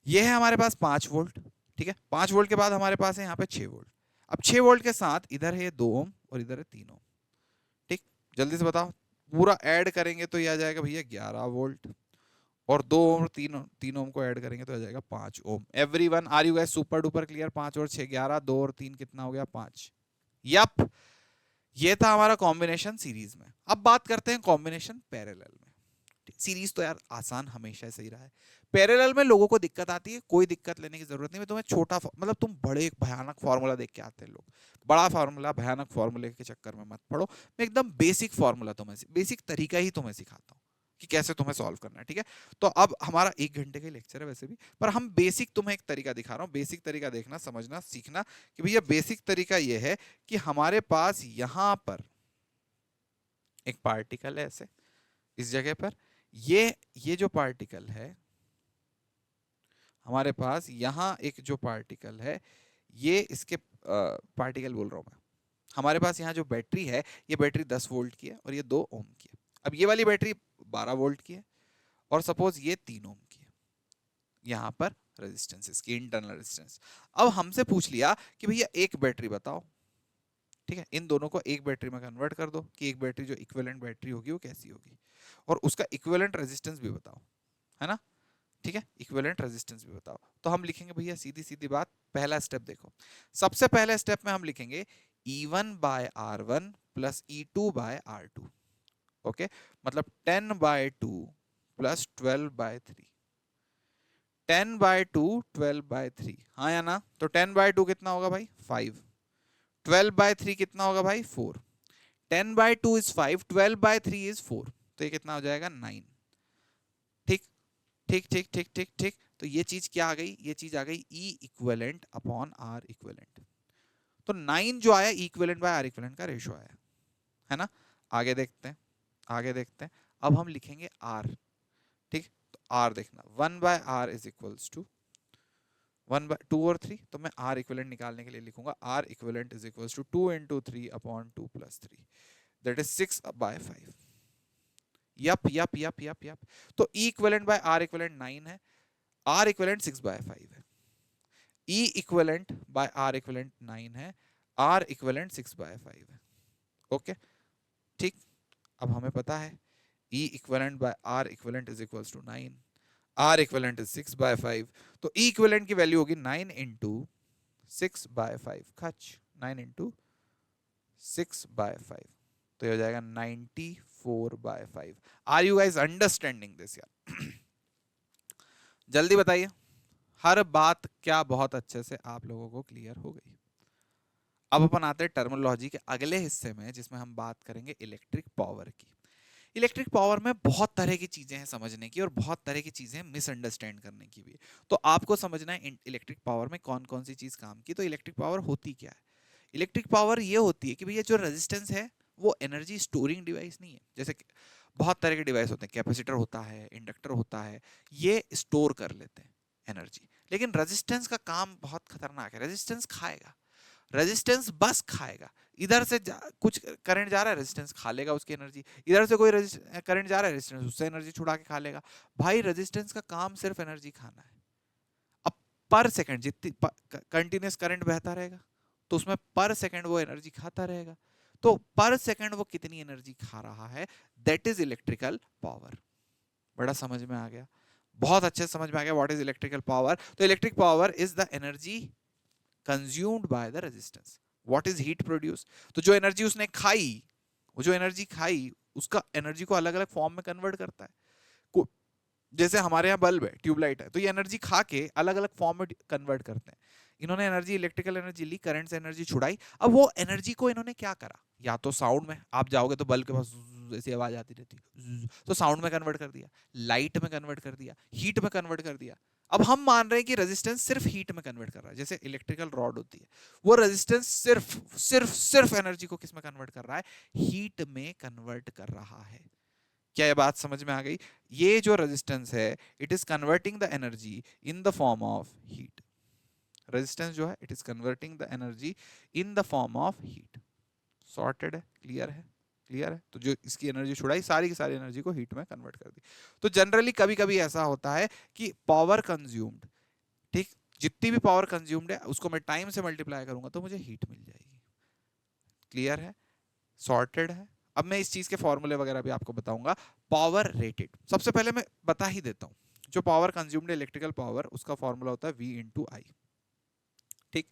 ये है हमारे पास 5 वोल्ट, ठीक है, 5 वोल्ट के बाद हमारे पास है यहाँ पे 6 वोल्ट, अब 6 वोल्ट के साथ इधर है 2 ओम और इधर है 3 ओम, ठीक, जल्दी से बताओ, पूरा ऐड करेंगे तो ये आ जाएगा भैया 11 वोल्ट, और 2 ओम 3 ओम को ऐड करेंगे तो आ जाएगा 5 ohm. Everyone, are you guys super duper clear, 5 और 6 11, 2 और 3 कितना हो गया 5। यप, ये था हमारा कॉम्बिनेशन सीरीज में। अब बात करते हैं कॉम्बिनेशन पैरेलल में। सीरीज तो यार आसान हमेशा से ही रहा है, पैरेलल में लोगों को दिक्कत आती है, कोई दिक्कत लेने की जरूरत नहीं। मैं तुम्हें छोटा, मतलब तुम बड़े भयानक फॉर्मूला देख के आते हैं लोग, बड़ा फॉर्मूला भयानक फॉर्मूले के चक्कर में मत पड़ो, मैं एकदम बेसिक फॉर्मूला तुम्हें, बेसिक तरीका ही तुम्हें सिखाता हूँ कि कैसे तुम्हें सॉल्व करना है, ठीक है। तो अब हमारा 1 घंटे का लेक्चर है वैसे भी, पर हम बेसिक तुम्हें एक तरीका दिखा रहा हूँ, बेसिक तरीका देखना, समझना, सीखना कि भैया बेसिक तरीका ये है कि हमारे पास यहां पर एक पार्टिकल है ऐसे इस जगह पर, ये जो पार्टिकल है हमारे पास, यहाँ एक जो पार्टिकल है, ये इसके पार्टिकल बोल रहा हूं मैं, हमारे पास यहाँ जो बैटरी है, ये बैटरी 10 वोल्ट की है और ये 2 ओम की है। अब ये वाली बैटरी 12 वोल्ट की है और सपोज ये 3 ओम की है। यहाँ पर रेजिस्टेंस, इसकी इंटरनल रेजिस्टेंस। अब हमसे पूछ लिया कि भैया एक बैटरी बताओ, ठीक है, इन दोनों को एक बैटरी में कन्वर्ट कर दो कि एक बैटरी जो इक्विवेलेंट बैटरी होगी वो कैसी होगी, और उसका इक्विवेलेंट रेजिस्टेंस भी बताओ, है ना, ठीक है, इक्विवेलेंट रेजिस्टेंस भी बताओ। तो हम लिखेंगे भैया सीधी सीधी बात, पहला स्टेप देखो, सबसे पहले स्टेप में हम लिखेंगे E1 bye R1 plus E2 bye R2, okay, मतलब 10 by 2 plus 12 by 3, 10 by 2 12 by 3, हाँ या ना, तो 10 बाय 2 कितना होगा भाई 5, 12 बाय 3 कितना होगा भाई 4, 10 बाय 2 इज 5, 12 बाय 3 इज 4, तो ये कितना हो जाएगा 9। ठीक ठीक ठीक ठीक ठीक ठीक, तो ये चीज क्या आ गई, ये चीज आ गई E equivalent upon R equivalent. तो 9 जो आया E equivalent by R equivalent का रेशियो आया, है ना। आगे देखते हैं, आगे देखते हैं, अब हम लिखेंगे R, ठीक, तो R देखना 1 by R is equals to 1 by 2 और 3, तो मैं R इक्विवेलेंट निकालने के लिए लिखूंगा R equivalent is equals to 2 into 3 upon 2 plus 3, that is 6 by 5। Yup yup yup yup yup, तो E equivalent by R equivalent 9 है, R इक्विवेलेंट 6 बाय 5 है, E equivalent by R equivalent 9 है, R equivalent 6 by 5 है, okay, ठीक। अब हमें पता है E equivalent by R equivalent is equals to 9, R equivalent is 6 by 5, तो E इक्विवेलेंट की वैल्यू होगी 9 इंटू 6 बाय 5, खच 9 इंटू 6 बाय 5, तो ये हो जाएगा 94 by 5। Are you guys understanding this यार? जल्दी बताइए, हर बात क्या बहुत अच्छे से आप लोगों को क्लियर हो गई? अब अपन आते हैं टर्मिनोलॉजी के अगले हिस्से में, जिसमें हम बात करेंगे इलेक्ट्रिक पावर की। इलेक्ट्रिक पावर में बहुत तरह की चीजें हैं समझने की, और बहुत तरह की चीजें हैं मिसअंडरस्टैंड करने की भी। तो आपको समझना है इलेक्ट्रिक पावर में कौन कौन सी चीज काम की। तो इलेक्ट्रिक पावर होती क्या है? इलेक्ट्रिक पावर ये होती है कि भैया जो रेजिस्टेंस है वो एनर्जी स्टोरिंग डिवाइस नहीं है। जैसे बहुत तरह के डिवाइस होते हैं, कैपेसिटर होता है, इंडक्टर होता है, ये स्टोर कर लेते हैं एनर्जी। लेकिन रेजिस्टेंस का काम बहुत खतरनाक है, रेजिस्टेंस खाएगा, रेजिस्टेंस बस खाएगा। इधर से कुछ करंट जा रहा है, रेजिस्टेंस खा लेगा उसकी एनर्जी, इधर से कोई करंट जा रहा है, रेजिस्टेंस उससे एनर्जी छुड़ा के खा लेगा। भाई रेजिस्टेंस का काम सिर्फ एनर्जी खाना है। अब पर सेकंड जितनी कंटिन्यूस करंट बहता रहेगा तो उसमें पर सेकंड वो एनर्जी खाता रहेगा, तो पर सेकंड वो कितनी एनर्जी खा रहा है, दैट इज इलेक्ट्रिकल पावर। बड़ा समझ में आ गया, बहुत अच्छे समझ में आ गया व्हाट इज इलेक्ट्रिकल पावर। तो electric power is the energy consumed by the resistance. What is heat produce, तो जो एनर्जी उसने खाई, वो जो एनर्जी खाई उसका एनर्जी को अलग अलग फॉर्म में कन्वर्ट करता है। जैसे हमारे यहाँ बल्ब है, ट्यूबलाइट है, तो ये एनर्जी खा के अलग अलग फॉर्म में कन्वर्ट करते हैं। इन्होंने एनर्जी, इलेक्ट्रिकल एनर्जी ली, करंट से एनर्जी छुड़ाई, अब वो एनर्जी को इन्होंने क्या करा, या तो साउंड में, आप जाओगे तो बल्ब के पास ऐसी आवाज आती रहती है, तो साउंड में कन्वर्ट कर दिया, लाइट में कन्वर्ट कर दिया, हीट में कन्वर्ट कर दिया। अब हम मान रहे हैं कि रेजिस्टेंस सिर्फ हीट में कन्वर्ट कर रहा है, जैसे इलेक्ट्रिकल रॉड होती है, वो रेजिस्टेंस सिर्फ सिर्फ सिर्फ एनर्जी को किस में कन्वर्ट कर रहा है, हीट में कन्वर्ट कर रहा है। क्या ये बात समझ में आ गई? ये जो रेजिस्टेंस है, it is converting the energy in the form of heat. Resistance जो है, it is converting the energy in the form of heat. Sorted है, क्लियर है, क्लियर है। तो जो इसकी एनर्जी छुड़ाई, सारी की सारी एनर्जी को हीट में कन्वर्ट कर दी। तो जनरली कभी कभी ऐसा होता है कि पावर कंज्यूम्ड, ठीक, जितनी भी पावर कंज्यूम्ड है उसको मैं टाइम से मल्टीप्लाई करूंगा तो मुझे हीट मिल जाएगी। क्लियर है, सॉर्टेड है। अब मैं इस चीज के फॉर्मूले वगैरह भी आपको बताऊंगा। पावर रेटेड, सबसे पहले मैं बता ही देता हूं, जो पावर कंज्यूम्ड इलेक्ट्रिकल पावर, उसका फॉर्मूला होता है V इंटू आई, ठीक।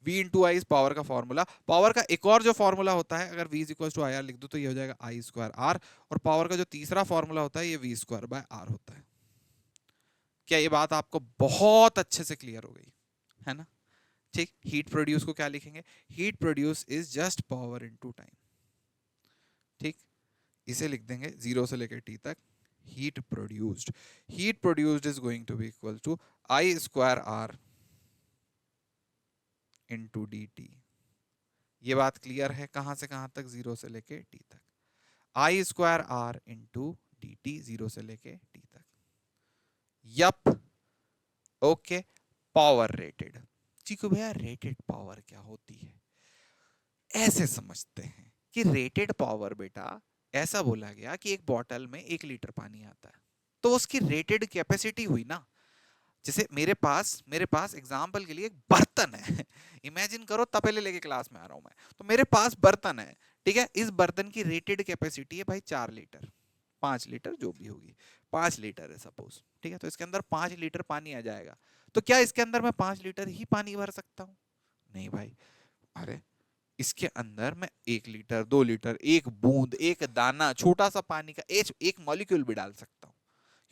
V इंटू आई इस पावर का फॉर्मूला। पावर का एक और जो फॉर्मूला होता है, अगर V is equal to I R लिख दो तो ये हो जाएगा आई स्क्वायर आर, और पावर का जो तीसरा फॉर्मूला होता है ये V स्क्वायर बाय आर होता है। क्या ये बात आपको बहुत अच्छे से क्लियर हो गई है ना? ठीक। हीट प्रोड्यूस को क्या लिखेंगे, heat produce is just power into time, ठीक, इसे लिख देंगे 0 से लेकर t तक, heat produced is going to be equal to I square R into d t. ये बात क्लियर है, कहां से कहां तक, 0 से लेकर t तक, I square R into T T, 0 से लेके टी तक। Yup, okay. Power rated, Cheeku भैया रेटेड पावर क्या होती है? ऐसे समझते हैं कि रेटेड पावर बेटा, ऐसा बोला गया कि एक बॉटल में 1 लीटर पानी आता है, तो उसकी रेटेड कैपेसिटी हुई ना। जैसे मेरे पास एग्जाम्पल के लिए एक बर्तन है इमेजिन करो, तपेले लेके क्लास में आ रहा हूं मैं, तो मेरे पास बर्तन है, ठीक है। इस बर्तन की रेटेड कैपेसिटी है भाई 4 लीटर, 5 लीटर जो भी होगी, 5 लीटर है सपोज, ठीक है। तो इसके अंदर 5 लीटर पानी आ जाएगा, तो क्या इसके अंदर मैं 5 लीटर ही पानी भर सकता हूँ? नहीं भाई। अरे इसके अंदर मैं 1 लीटर, 2 लीटर, एक बूंद, एक दाना, छोटा सा पानी का एक मॉलिक्यूल भी डाल सकता हूँ,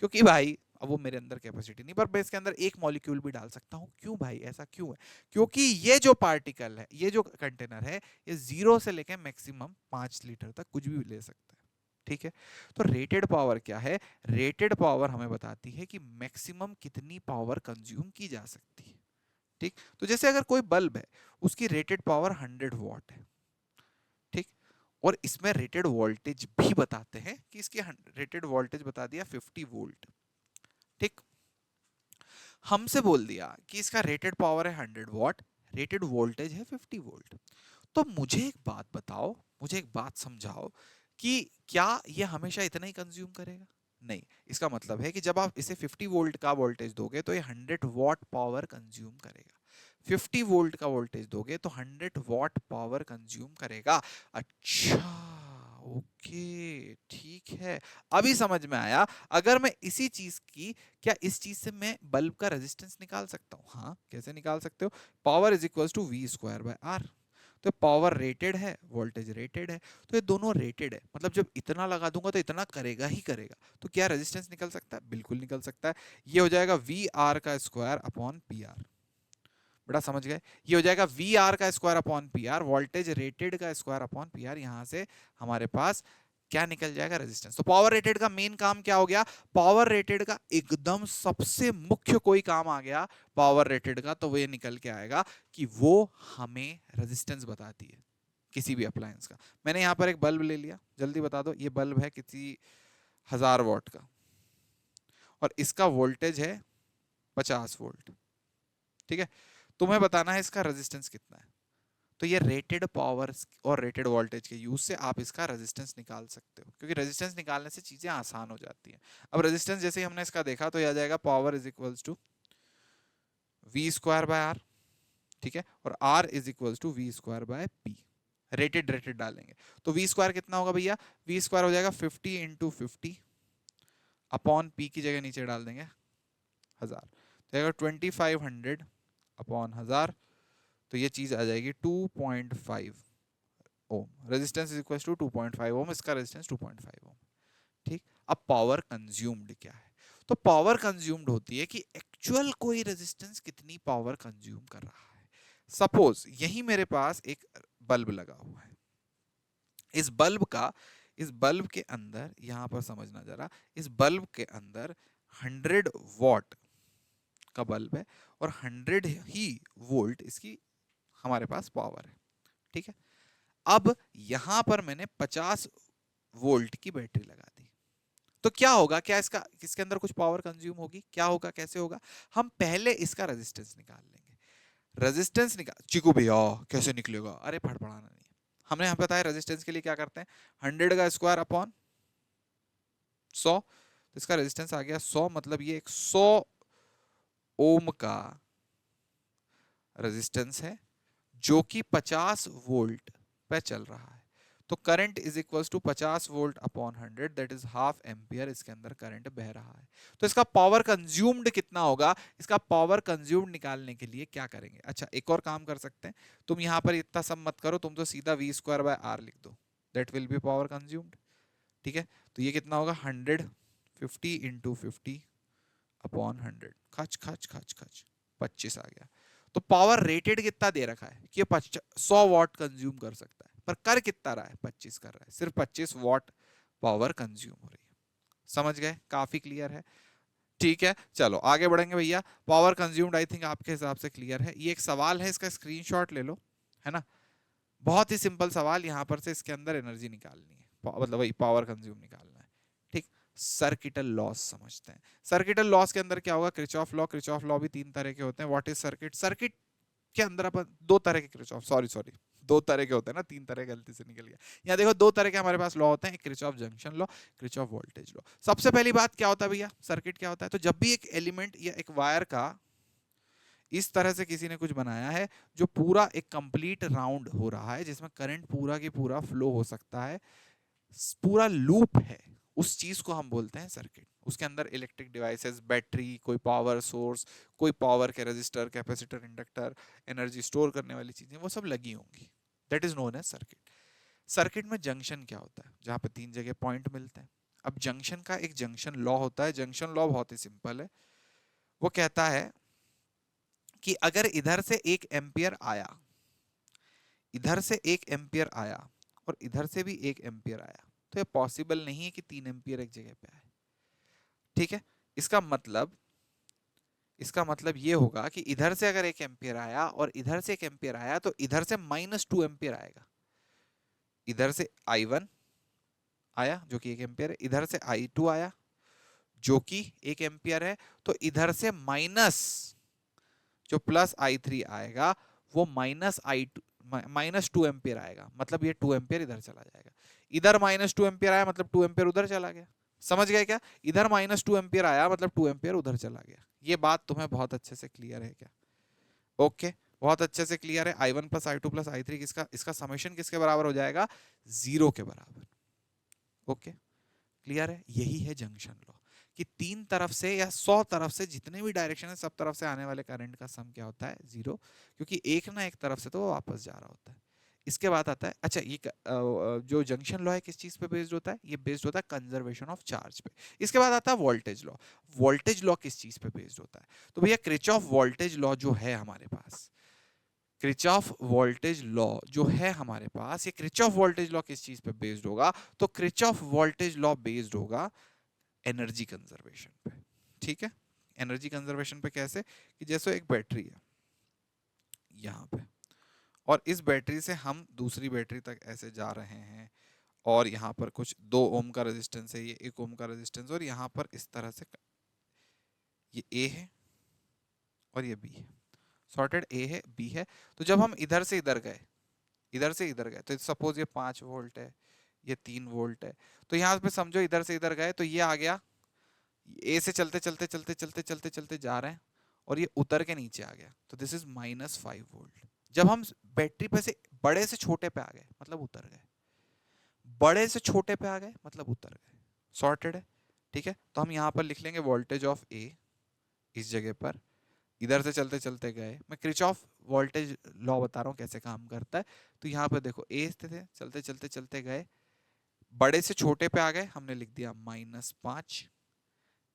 क्योंकि भाई अब वो मेरे अंदर कैपेसिटी नहीं, पर मैं इसके अंदर एक मॉलिक्यूल भी डाल सकता हूँ। क्यों भाई, ऐसा क्यों है? क्योंकि ये जो पार्टिकल है, ये जो कंटेनर है, ये 0 से लेकर मैक्सिमम 5 लीटर तक कुछ भी ले सकता है, ठीक है। तो रेटेड पावर क्या है? रेटेड पावर हमें बताती है कि मैक्सिमम कितनी पावर कंज्यूम की जा सकती है, ठीक। तो जैसे अगर कोई बल्ब है, उसकी रेटेड पावर 100 वॉट है, ठीक। और इसमें रेटेड वोल्टेज भी बताते हैं कि इसकी रेटेड वोल्टेज बता दिया 50 वोल्ट, ठीक। हमसे बोल दिया कि इसका रेटेड पावर है 100 वॉट, रेटेड वोल्टेज है 50 वोल्ट। तो मुझे एक बात बताओ, मुझे एक बात समझाओ कि क्या ये हमेशा इतना ही कंज्यूम करेगा? नहीं। इसका मतलब है कि जब आप इसे 50 वोल्ट का वोल्टेज दोगे तो ये 100 वॉट पावर कंज्यूम करेगा, 50 वोल्ट का वोल्टेज दोगे तो 100 वॉट पावर कंज्यूम करेगा। अच्छा, ओके, ठीक है, अभी समझ में आया। अगर मैं इसी चीज की, क्या इस चीज से मैं बल्ब का रेजिस्टेंस निकाल सकता हूँ? हाँ, कैसे निकाल सकते हो? Power is equal to V square by R. तो पावर रेटेड है, वोल्टेज रेटेड है, तो ये दोनों रेटेड है, मतलब जब इतना लगा दूंगा तो इतना करेगा ही करेगा। तो क्या रेजिस्टेंस निकल सकता है? बिल्कुल निकल सकता है। ये हो जाएगा वी आर का स्क्वायर अपॉन पी आर। बड़ा समझ गए? ये हो जाएगा वी आर का square upon P R, voltage rated का स्क्वायर अपॉन पी आर। यहां से हमारे पास क्या निकल जाएगा? रेजिस्टेंस। तो पावर रेटेड का मेन काम क्या हो गया? पावर रेटेड का एकदम सबसे मुख्य कोई काम आ गया पावर रेटेड का, तो वो ये निकल के आएगा कि वो हमें रेजिस्टेंस बताती है किसी भी अप्लायंस का। मैंने यहां पर एक बल्ब ले लिया, जल्दी बता दो, ये बल्ब है किसी 1000 वॉट का और इसका वोल्टेज है 50 वोल्ट, ठीक है। तुम्हें बताना है इसका रेजिस्टेंस कितना है। तो ये रेटेड पावर और रेटेड वोल्टेज के यूज से आप इसका रेजिस्टेंस निकाल सकते हो, क्योंकि रेजिस्टेंस निकालने से चीजें आसान हो जाती हैं। अब रेजिस्टेंस जैसे ही हमने इसका देखा तो ये आ जाएगा power is equals to V square by R, ठीक है। और R is equals to V square by P. Rated rated डालेंगे तो वी स्क्वायर कितना होगा भैया? वी स्क्वायर हो जाएगा 50 इंटू 50 अपॉन पी की जगह नीचे डाल देंगे 1000, तो 2500 अपॉन 1000, तो ये चीज आ जाएगी 2.5 ओम। रेजिस्टेंस इज इक्वल टू 2.5 ओम, इसका रेजिस्टेंस 2.5 ओम, ठीक। अब पावर कंज्यूम्ड क्या है? तो पावर कंज्यूम्ड होती है कि एक्चुअल कोई रेजिस्टेंस कितनी पावर कंज्यूम कर रहा है। सपोज यही मेरे पास एक बल्ब लगा हुआ है, इस बल्ब के अंदर, यहां पर समझना जरा, इस बल्ब के अंदर 100 वॉट का बल्ब है और 100 ही वोल्ट इसकी हमारे पास पावर है, ठीक है। अब यहां पर मैंने 50 वोल्ट की बैटरी लगा दी, तो क्या होगा? क्या इसके अंदर कुछ पावर कंज्यूम होगी? क्या होगा, कैसे होगा? हम पहले इसका रेजिस्टेंस निकाल लेंगे। रेजिस्टेंस निकाल, चीकू भैया कैसे निकलेगा? अरे फड़फड़ाना नहीं, हमने यहाँ बताया रेजिस्टेंस के लिए क्या करते हैं, 100 का स्क्वायर अपॉन 100, तो इसका रेजिस्टेंस आ गया 100, मतलब ये 100 ओम का रेजिस्टेंस है जो कि 50 वोल्ट पे चल रहा है। तो current is equals to 50 volt upon 100, that is half ampere इसके अंदर करंट बह रहा है। तो इसका पावर कंज्यूम्ड कितना होगा? इसका पावर कंज्यूम्ड निकालने के लिए क्या करेंगे? अच्छा, एक और काम कर सकते हैं, तुम यहां पर इतना सब मत करो, तुम तो सीधा वी स्क्वायर बाय आर लिख दो, that will B power consumed, ठीक है। तो ये कितना होगा? 150 इंटू 50 अपॉन 100, खच खच खच खच 25 आ गया। तो पावर रेटेड कितना दे रखा है कि 100 वॉट कंज्यूम कर सकता है, पर कर कितना रहा है? 25 कर रहा है, सिर्फ 25 वॉट पावर कंज्यूम हो रही है। समझ गए? काफी क्लियर है, ठीक है। चलो आगे बढ़ेंगे भैया। पावर कंज्यूम्ड आई थिंक आपके हिसाब से क्लियर है। ये एक सवाल है, इसका स्क्रीनशॉट ले लो, है ना। बहुत ही सिंपल सवाल, यहां पर से इसके अंदर एनर्जी निकालनी है, मतलब वही पावर कंज्यूम निकालना है, ठीक। सर्किटल लॉस समझते हैं। सर्किटल लॉस के अंदर क्या होगा, किरचॉफ लॉ भी तीन तरह के होते हैं। What is circuit? सर्किट के अंदर अपन दो तरह के किरचॉफ, सॉरी दो तरह के होते हैं ना, तीन तरह गलती से निकल गया। यहाँ देखो दो तरह के हमारे पास लॉ होते हैं, एक Kirchhoff junction law, Kirchhoff voltage law. सबसे पहली बात क्या होता है भैया, सर्किट क्या होता है? तो जब भी एक एलिमेंट या एक वायर का इस तरह से किसी ने कुछ बनाया है जो पूरा एक कंप्लीट राउंड हो रहा है, जिसमें करंट पूरा की पूरा फ्लो हो सकता है, पूरा लूप है, उस चीज को हम बोलते हैं सर्किट। उसके अंदर इलेक्ट्रिक डिवाइसेस, बैटरी, कोई पावर सोर्स, कोई पावर के resistor, capacitor, inductor, energy store करने वाली चीजें वो सब लगी होंगी। That is known as circuit. Circuit में जंक्शन क्या होता है? जहां पे तीन जगह पॉइंट मिलते हैं। अब जंक्शन का एक जंक्शन लॉ होता है। जंक्शन लॉ बहुत ही सिंपल है। वो कहता है कि अगर इधर से एक एम्पियर आया, इधर से एक एम्पियर आया और इधर से भी एक एम्पियर आया, तो ये पॉसिबल नहीं है कि 3 एम्पियर एक जगह पे आए। ठीक है, इसका मतलब ये होगा कि इधर से अगर 1 एम्पियर आया और इधर से 1 एम्पियर आया, तो इधर से -2 एम्पियर आएगा। इधर से I1 आया जो कि 1 एम्पियर है, इधर से I2 आया जो कि 1 एम्पियर है, तो इधर से माइनस जो प्लस I3 आएगा वो -2 एम्पियर आएगा। मतलब ये 2 एम्पियर इधर चला जाएगा। इधर -2 एम्पियर आया मतलब 2 एम्पियर उधर चला गया। समझ गए क्या? इधर -2 एम्पियर आया मतलब 2 एम्पियर उधर चला गया। ये बात तुम्हें बहुत अच्छे से क्लियर है क्या? ओके, बहुत अच्छे से क्लियर है। I1 plus I2 plus I3 किसका, इसका समेशन किसके बराबर हो जाएगा? 0 के बराबर। ओके, क्लियर है? यही है जंक्शन लॉ कि तीन तरफ से या 100 तरफ से जितने भी डायरेक्शन है, सब तरफ से आने वाले करंट का सम क्या होता है? 0, क्योंकि एक ना एक तरफ से तो वो वापस जा रहा होता है। इसके बाद आता है, अच्छा ये जो जंक्शन लॉ है किस चीज पे बेस्ड होता है? ये बेस्ड होता है कंजर्वेशन ऑफ चार्ज पे। इसके बाद आता है वोल्टेज लॉ। वोल्टेज लॉ किस चीज पे बेस्ड होता है? तो भैया क्रिचॉफ वोल्टेज लॉ जो है हमारे पास, क्रिचॉफ वोल्टेज लॉ जो है हमारे पास, ये क्रिचॉफ वोल्टेज लॉ किस चीज पे बेस्ड होगा? तो क्रिचॉफ वोल्टेज लॉ बेस्ड होगा एनर्जी कंजर्वेशन पे। ठीक है, एनर्जी कंजर्वेशन पे कैसे? कि जैसे एक बैटरी है यहाँ पे, और इस बैटरी से हम दूसरी बैटरी तक ऐसे जा रहे हैं, और यहाँ पर कुछ 2 ओम का रेजिस्टेंस है, ये 1 ओम का रेजिस्टेंस, और यहाँ पर इस तरह से ये ए है और ये बी है, सॉर्टेड ए है बी है। तो जब हम इधर से इधर गए, इधर से इधर गए, तो सपोज ये 5 वोल्ट है, ये 3 वोल्ट है, तो यहाँ पे समझो इधर से इधर गए तो ये आ गया, ए से चलते चलते चलते चलते चलते चलते जा रहे हैं और ये उतर के नीचे आ गया, तो दिस इज -5 वोल्ट। जब हम बैटरी पे से बड़े से छोटे पे आ गए मतलब उतर गए, बड़े से छोटे पे आ गए मतलब उतर गए। सॉर्टेड है? ठीक है, तो हम यहाँ पर लिख लेंगे वोल्टेज ऑफ ए इस जगह पर। इधर से चलते चलते गए, मैं क्रिचॉफ वोल्टेज लॉ बता रहा हूँ कैसे काम करता है। तो यहाँ पर देखो ए थे, चलते चलते चलते गए, बड़े से छोटे पे आ गए, हमने लिख दिया -5।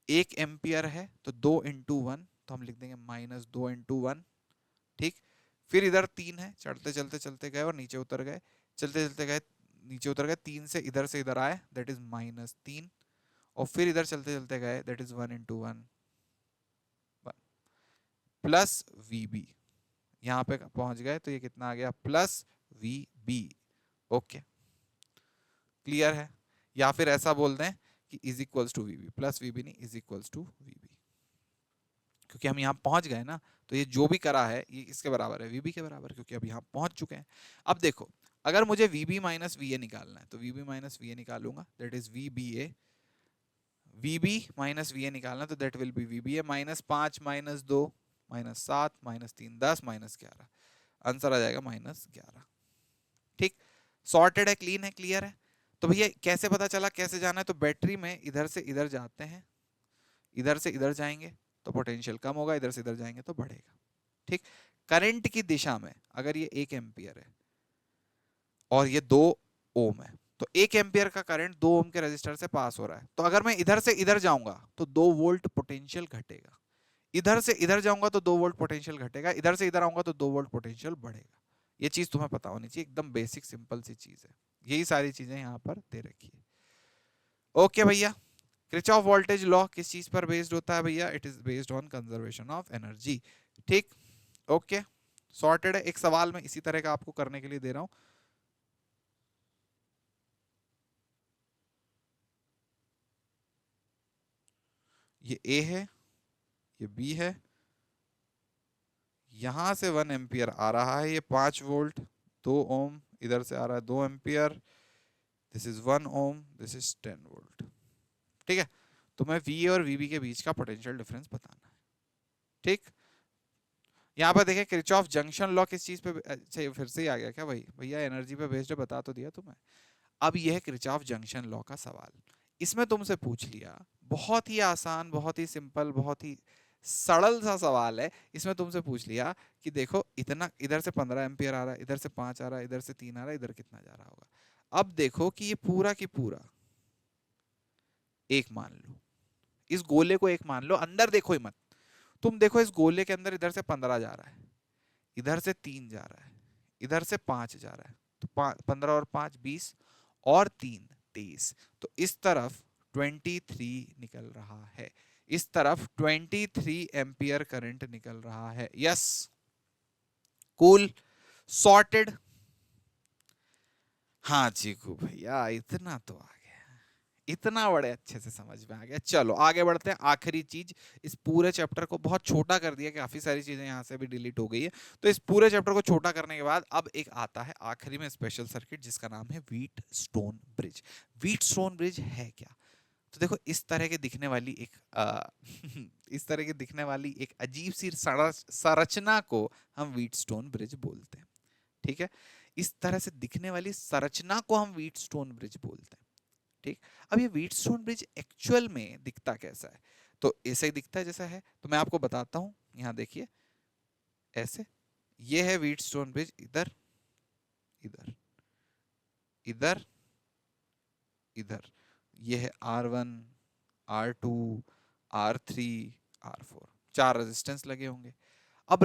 1 एम्पियर है तो 2 × 1, तो हम लिख देंगे -2 × 1। ठीक, फिर इधर 3 है, चलते चलते चलते गए और नीचे उतर गए, चलते चलते गए नीचे उतर गए, 3 से इधर आए, दैट इज -3, और फिर इधर चलते चलते गए, दैट इज 1 × 1 प्लस VB। यहाँ पे पहुंच गए तो ये कितना आ गया? Plus VB। ओके, क्लियर है? या फिर ऐसा बोल दें कि is equals to VB, plus VB नहीं, इज इक्वल्स टू VB, क्योंकि हम यहाँ पहुंच गए ना, तो ये जो भी करा है ये इसके बराबर है, VB के बराबर, क्योंकि अब यहाँ पहुंच चुके हैं। अब देखो, अगर मुझे VB माइनस VA निकालना है तो VB माइनस VA निकालूंगा, that is VBA। VB minus VA निकालना तो that will be VBA। -5 -2 -7 -3 10 -11, answer आ जाएगा -11। ठीक, सॉर्टेड है, क्लीन है, क्लियर है? तो भैया कैसे पता चला कैसे जाना है? तो बैटरी में इधर से इधर जाते हैं, इधर से इधर जाएंगे तो पोटेंशियल कम होगा, इधर से इधर जाएंगे तो बढ़ेगा। ठीक, करंट की दिशा में अगर ये 1 एम्पियर है और ये 2 ओम है, तो 1 एम्पियर का करंट 2 ओम के रेजिस्टर से पास हो रहा है, तो अगर मैं इधर से इधर जाऊंगा तो 2 वोल्ट पोटेंशियल घटेगा, इधर से इधर जाऊंगा तो 2 वोल्ट पोटेंशियल घटेगा, इधर से इधर आऊंगा तो 2 वोल्ट पोटेंशियल बढ़ेगा। ये चीज तुम्हें पता होनी चाहिए, एकदम बेसिक सिंपल सी चीज है। यही सारी चीजें यहाँ पर दे रखी है। ओके भैया, किरचॉफ वोल्टेज लॉ किस चीज पर बेस्ड होता है भैया? It is based on conservation of energy. ठीक, ओके, सॉर्टेड है। एक सवाल मैं इसी तरह का आपको करने के लिए दे रहा हूं। ये ए है, ये बी है, यहां से 1 एम्पियर आ रहा है, ये 5 वोल्ट, 2 ओम, इधर से आ रहा है 2 ampere, this is 1 ohm, this is 10 volt. ठीक है, तो मैं वी और वीबी के बीच का पोटेंशियल डिफरेंस बताना है। ठीक, यहाँ पर देखें किरचॉफ जंक्शन लॉ किस चीज पे, अच्छा फिर से ही आ गया क्या भाई, भैया एनर्जी पे बेस्ड है, बता तो दिया तुम्हें। अब यह है किरचॉफ जंक्शन लॉ का सवाल। इसमें तुमसे पूछ लिया, बहुत ही आसान, बहुत ही सिंपल, बहुत ही सरल सा सवाल है। इसमें तुमसे पूछ लिया कि देखो इतना, इधर से 15 एम्पियर आ रहा है, इधर से 5 आ रहा है, इधर से 3 आ रहा है, इधर कितना जा रहा होगा। अब देखो कि ये पूरा की पूरा एक मान लो, इस गोले को एक मान लो, अंदर देखो ही मत। तुम देखो इस गोले के अंदर इधर से 15 जा रहा है, इधर से 3 जा रहा है, इधर से 5 जा रहा है, तो 15 और 5 20, और 3 23, तो इस तरफ 23 निकल रहा है, इस तरफ 23 एम्पियर करंट निकल रहा है। Yes, cool, sorted. हाँ चीकू भैया, इतना तो आ गया, इतना बड़े अच्छे से समझ में आ गया। चलो आगे बढ़ते हैं। आखिरी चीज, इस पूरे चैप्टर को बहुत छोटा कर दिया, काफी सारी चीजें यहाँ से भी डिलीट हो गई है, तो इस पूरे चैप्टर को छोटा करने के बाद अब एक आता है आखिरी में स्पेशल सर्किट, जिसका नाम है wheat stone bridge. Wheat stone bridge है क्या? तो देखो इस तरह के दिखने वाली एक इस तरह के दिखने वाली एक अजीब सी संरचना को हम व्हीट स्टोन ब्रिज बोलते हैं। ठीक है, इस तरह से दिखने वाली संरचना को हम व्हीट स्टोन ब्रिज बोलते हैं। ठीक, अब ये व्हीट स्टोन ब्रिज एक्चुअल में दिखता कैसा है? तो ऐसे ही दिखता है जैसा है, तो मैं आपको बताता हूं। यहाँ देखिए ऐसे, ये है व्हीट स्टोन ब्रिज, इधर इधर इधर इधर, ये है R1, R2, R3, R4, 4 resistance लगे होंगे। अब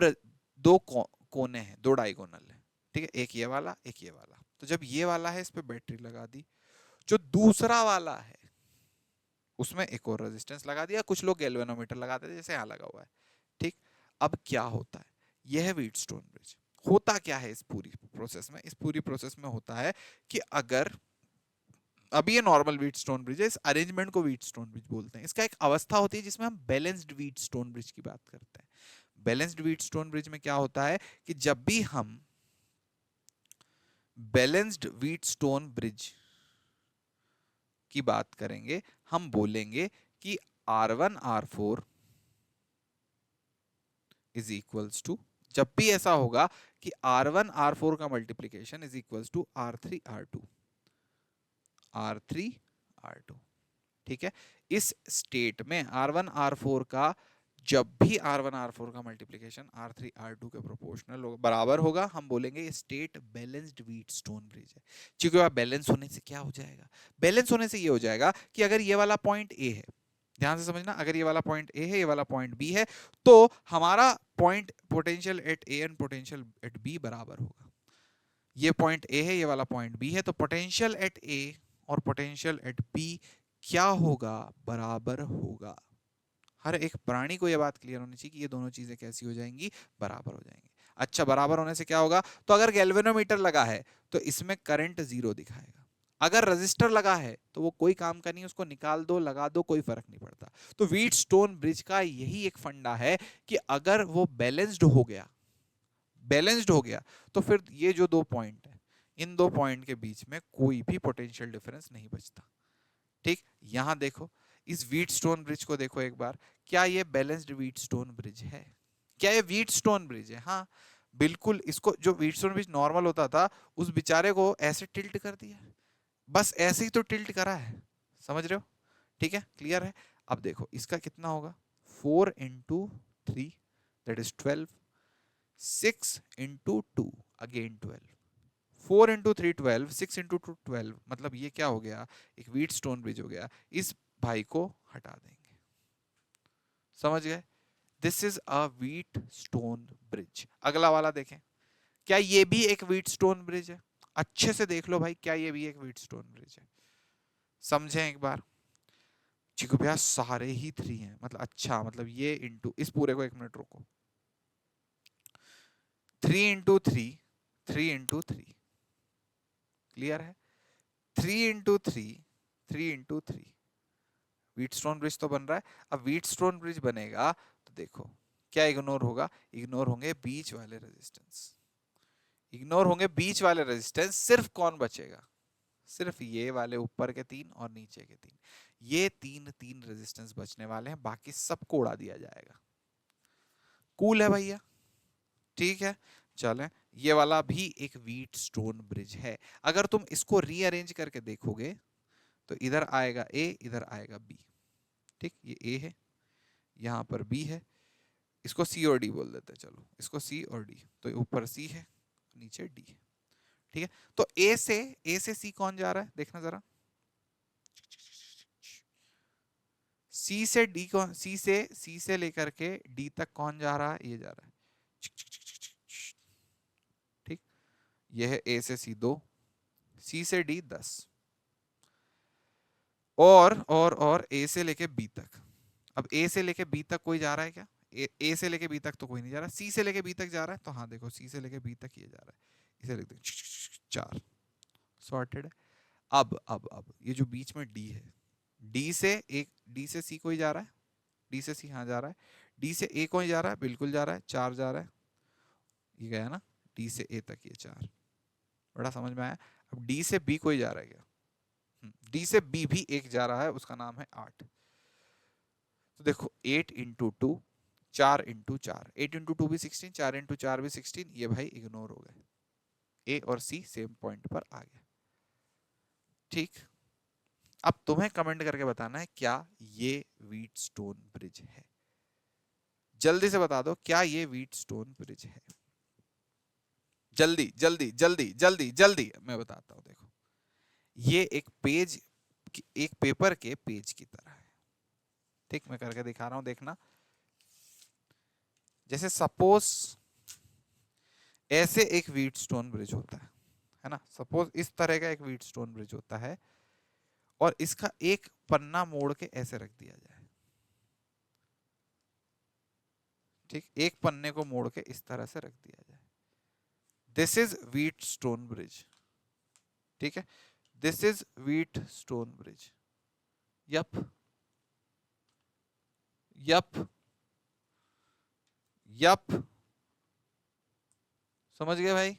दो कोने हैं, दो डायगोनल है। ठीक है, एक ये वाला, एक ये वाला। तो जब ये वाला है, इस पे बैटरी लगा दी, जो दूसरा वाला है उसमें एक और रेजिस्टेंस लगा दिया, कुछ लोग गैल्वेनोमीटर लगा देते जैसे यहाँ लगा हुआ है। ठीक, अब क्या होता है, यह है व्हीट स्टोन ब्रिज। होता क्या है इस पूरी प्रोसेस में? इस पूरी प्रोसेस में होता है कि अगर, अभी ये नॉर्मल व्हीट स्टोन ब्रिज है, इस अरेंजमेंट को व्हीट स्टोन ब्रिज बोलते हैं। इसका एक अवस्था होती है जिसमें हम बैलेंस्ड व्हीट स्टोन ब्रिज की बात करते हैं। बैलेंस्ड व्हीट स्टोन ब्रिज में क्या होता है कि जब भी हम बैलेंस्ड व्हीट स्टोन ब्रिज की बात करेंगे, हम बोलेंगे कि R1 R4 is equals to, जब भी ऐसा होगा कि R1 R4 का multiplication is equals to R3 R2, R3 R2। ठीक है, इस स्टेट में R1 R4 का, जब भी R1 R4 का मल्टीप्लीकेशन R3 R2 के प्रोपोर्शनल बराबर होगा, हम बोलेंगे ये state balanced wheat stone bridge है। क्योंकि बैलेंस होने से क्या हो जाएगा? बैलेंस होने से ये हो जाएगा कि अगर ये वाला पॉइंट ए है, ध्यान से समझना, अगर ये वाला पॉइंट ए है, ये वाला पॉइंट बी है, तो हमारा point potential at A and potential at B बराबर होगा। ये पॉइंट ए है, ये वाला पॉइंट बी है, तो पोटेंशियल एट ए और पोटेंशियल एट बी क्या होगा? बराबर होगा। हर एक प्राणी को यह बात क्लियर होनी चाहिए कि ये दोनों चीजें कैसी हो जाएंगी? बराबर हो जाएंगी। अच्छा, बराबर होने से क्या होगा? तो अगर गैल्वेनोमीटर लगा है तो इसमें करंट 0 दिखाएगा। अगर रजिस्टर लगा है तो वो कोई काम का नहीं, उसको निकाल दो, लगा दो, कोई फर्क नहीं पड़ता। तो व्हीट स्टोन ब्रिज का यही एक फंडा है कि अगर वो बैलेंस्ड हो गया, बैलेंस्ड हो गया, तो फिर ये जो दो पॉइंट है, इन दो पॉइंट के बीच में कोई भी पोटेंशियल डिफरेंस नहीं बचता। ठीक, यहां देखो, इस व्हीट स्टोन ब्रिज को देखो एक बार, क्या ये बैलेंस्ड व्हीट स्टोन ब्रिज है? क्या ये व्हीट स्टोन ब्रिज है? हाँ बिल्कुल। इसको, जो व्हीट स्टोन ब्रिज नॉर्मल होता था, उस बेचारे को ऐसे टिल्ट कर दिया, बस ऐसे ही तो टिल्ट करा है, समझ रहे हो? ठीक है, क्लियर है? अब देखो इसका कितना होगा, 4 into 3 that is 12, 6 into 2 again 12, 4 into 3 12, 6 into 2 12, मतलब ये क्या हो गया? एक व्हीट स्टोन ब्रिज हो गया। इस भाई को हटा देंगे, समझ गए? This is a wheat stone bridge. अगला वाला देखें, क्या ये भी एक व्हीट स्टोन ब्रिज है? अच्छे से देख लो भाई, क्या ये भी एक व्हीट स्टोन ब्रिज है? समझें एक बार। चिकू भैया सारे ही 3 हैं, मतलब अच्छा, मतलब ये इंटू, इस पूरे को 1 मिनट रोको, 3 into 3, 3 into 3, क्लियर है? 3 into 3, 3 into 3, व्हीटस्टोन ब्रिज तो बन रहा है। अब व्हीटस्टोन ब्रिज बनेगा तो देखो क्या इग्नोर होगा, इग्नोर होंगे बीच वाले रेजिस्टेंस, इग्नोर होंगे बीच वाले रेजिस्टेंस, सिर्फ कौन बचेगा, सिर्फ ये वाले ऊपर के 3 और नीचे के 3, ये तीन रेजिस्टेंस बचने वाले हैं, बाकी सबको उड़ा दिया जाएगा। कूल है भैया, ठीक है। चलें, ये वाला भी एक व्हीटस्टोन ब्रिज है। अगर तुम इसको रीअरेंज करके देखोगे तो इधर आएगा ए, इधर आएगा बी, ठीक, ये ए है, यहां पर बी है, इसको सी और डी बोल देते हैं, चलो इसको सी और डी, तो ऊपर सी है नीचे डी है, ठीक है। तो ए से सी कौन जा रहा है देखना जरा, सी से डी कौन, सी से लेकर के डी तक कौन जा रहा है, ये जा रहा है, ठीक। ये है ए से सी 2, सी से डी 10, और ए से लेके बी तक। अब ए से लेके बी तक कोई जा रहा है क्या, ए से लेके बी तक तो कोई नहीं जा रहा, सी से लेके बी तक जा रहा है, तो हाँ देखो सी से लेके बी तक ये जा रहा है, इसे लिख दो 4, सॉर्टेड है। अब ये जो बीच में डी है, डी से सी कोई जा रहा है, डी से सी हाँ जा रहा है, डी से ए कोई जा रहा है, बिल्कुल जा रहा है, 4 जा रहा है, ये गया ना, डी से ए तक ये 4, बड़ा समझ में आया। अब डी से बी कोई जा रहा है क्या, डी से बी भी एक जा रहा है, उसका नाम है 8। तो देखो 8 इंटू 2, 4 इंटू 4, 8 इंटू 2 भी 16, 4 इंटू 4 भी 16, ये भाई इग्नोर हो गए, ए और सी सेम पॉइंट पर आ गया, ठीक। अब तुम्हें कमेंट करके बताना है क्या ये व्हीटस्टोन ब्रिज है, जल्दी से बता दो क्या ये व्हीटस्टोन ब्रिज है, जल्दी जल्दी जल्दी जल्दी जल्दी, मैं बताता हूं। देखो ये एक पेज, एक पेपर के पेज की तरह है, ठीक, मैं करके दिखा रहा हूं देखना। जैसे सपोज ऐसे एक व्हीटस्टोन ब्रिज होता है ना, सपोज इस तरह का एक व्हीटस्टोन ब्रिज होता है, और इसका एक पन्ना मोड़ के ऐसे रख दिया जाए, ठीक, एक पन्ने को मोड़ के इस तरह से रख दिया जाए, दिस इज व्हीटस्टोन ब्रिज, ठीक है, this is Wheatstone bridge, yup yup yup, समझ गए भाई,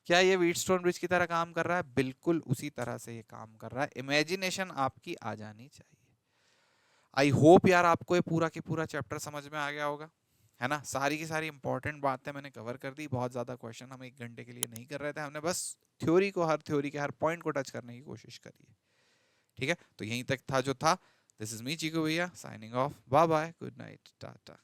क्या ये व्हीटस्टोन ब्रिज की तरह काम कर रहा है, बिल्कुल उसी तरह से ये काम कर रहा है, इमेजिनेशन आपकी आ जानी चाहिए। आई होप यार आपको ये पूरा की पूरा चैप्टर समझ में आ गया होगा, है ना, सारी की सारी इंपॉर्टेंट बातें मैंने कवर कर दी, बहुत ज्यादा क्वेश्चन हम 1 घंटे के लिए नहीं कर रहे थे, हमने बस थ्योरी को, हर थ्योरी के हर पॉइंट को टच करने की कोशिश करी है, ठीक है। तो यहीं तक था जो था, दिस इज मी चीकू भैया, signing off, bye bye, good night, Tata.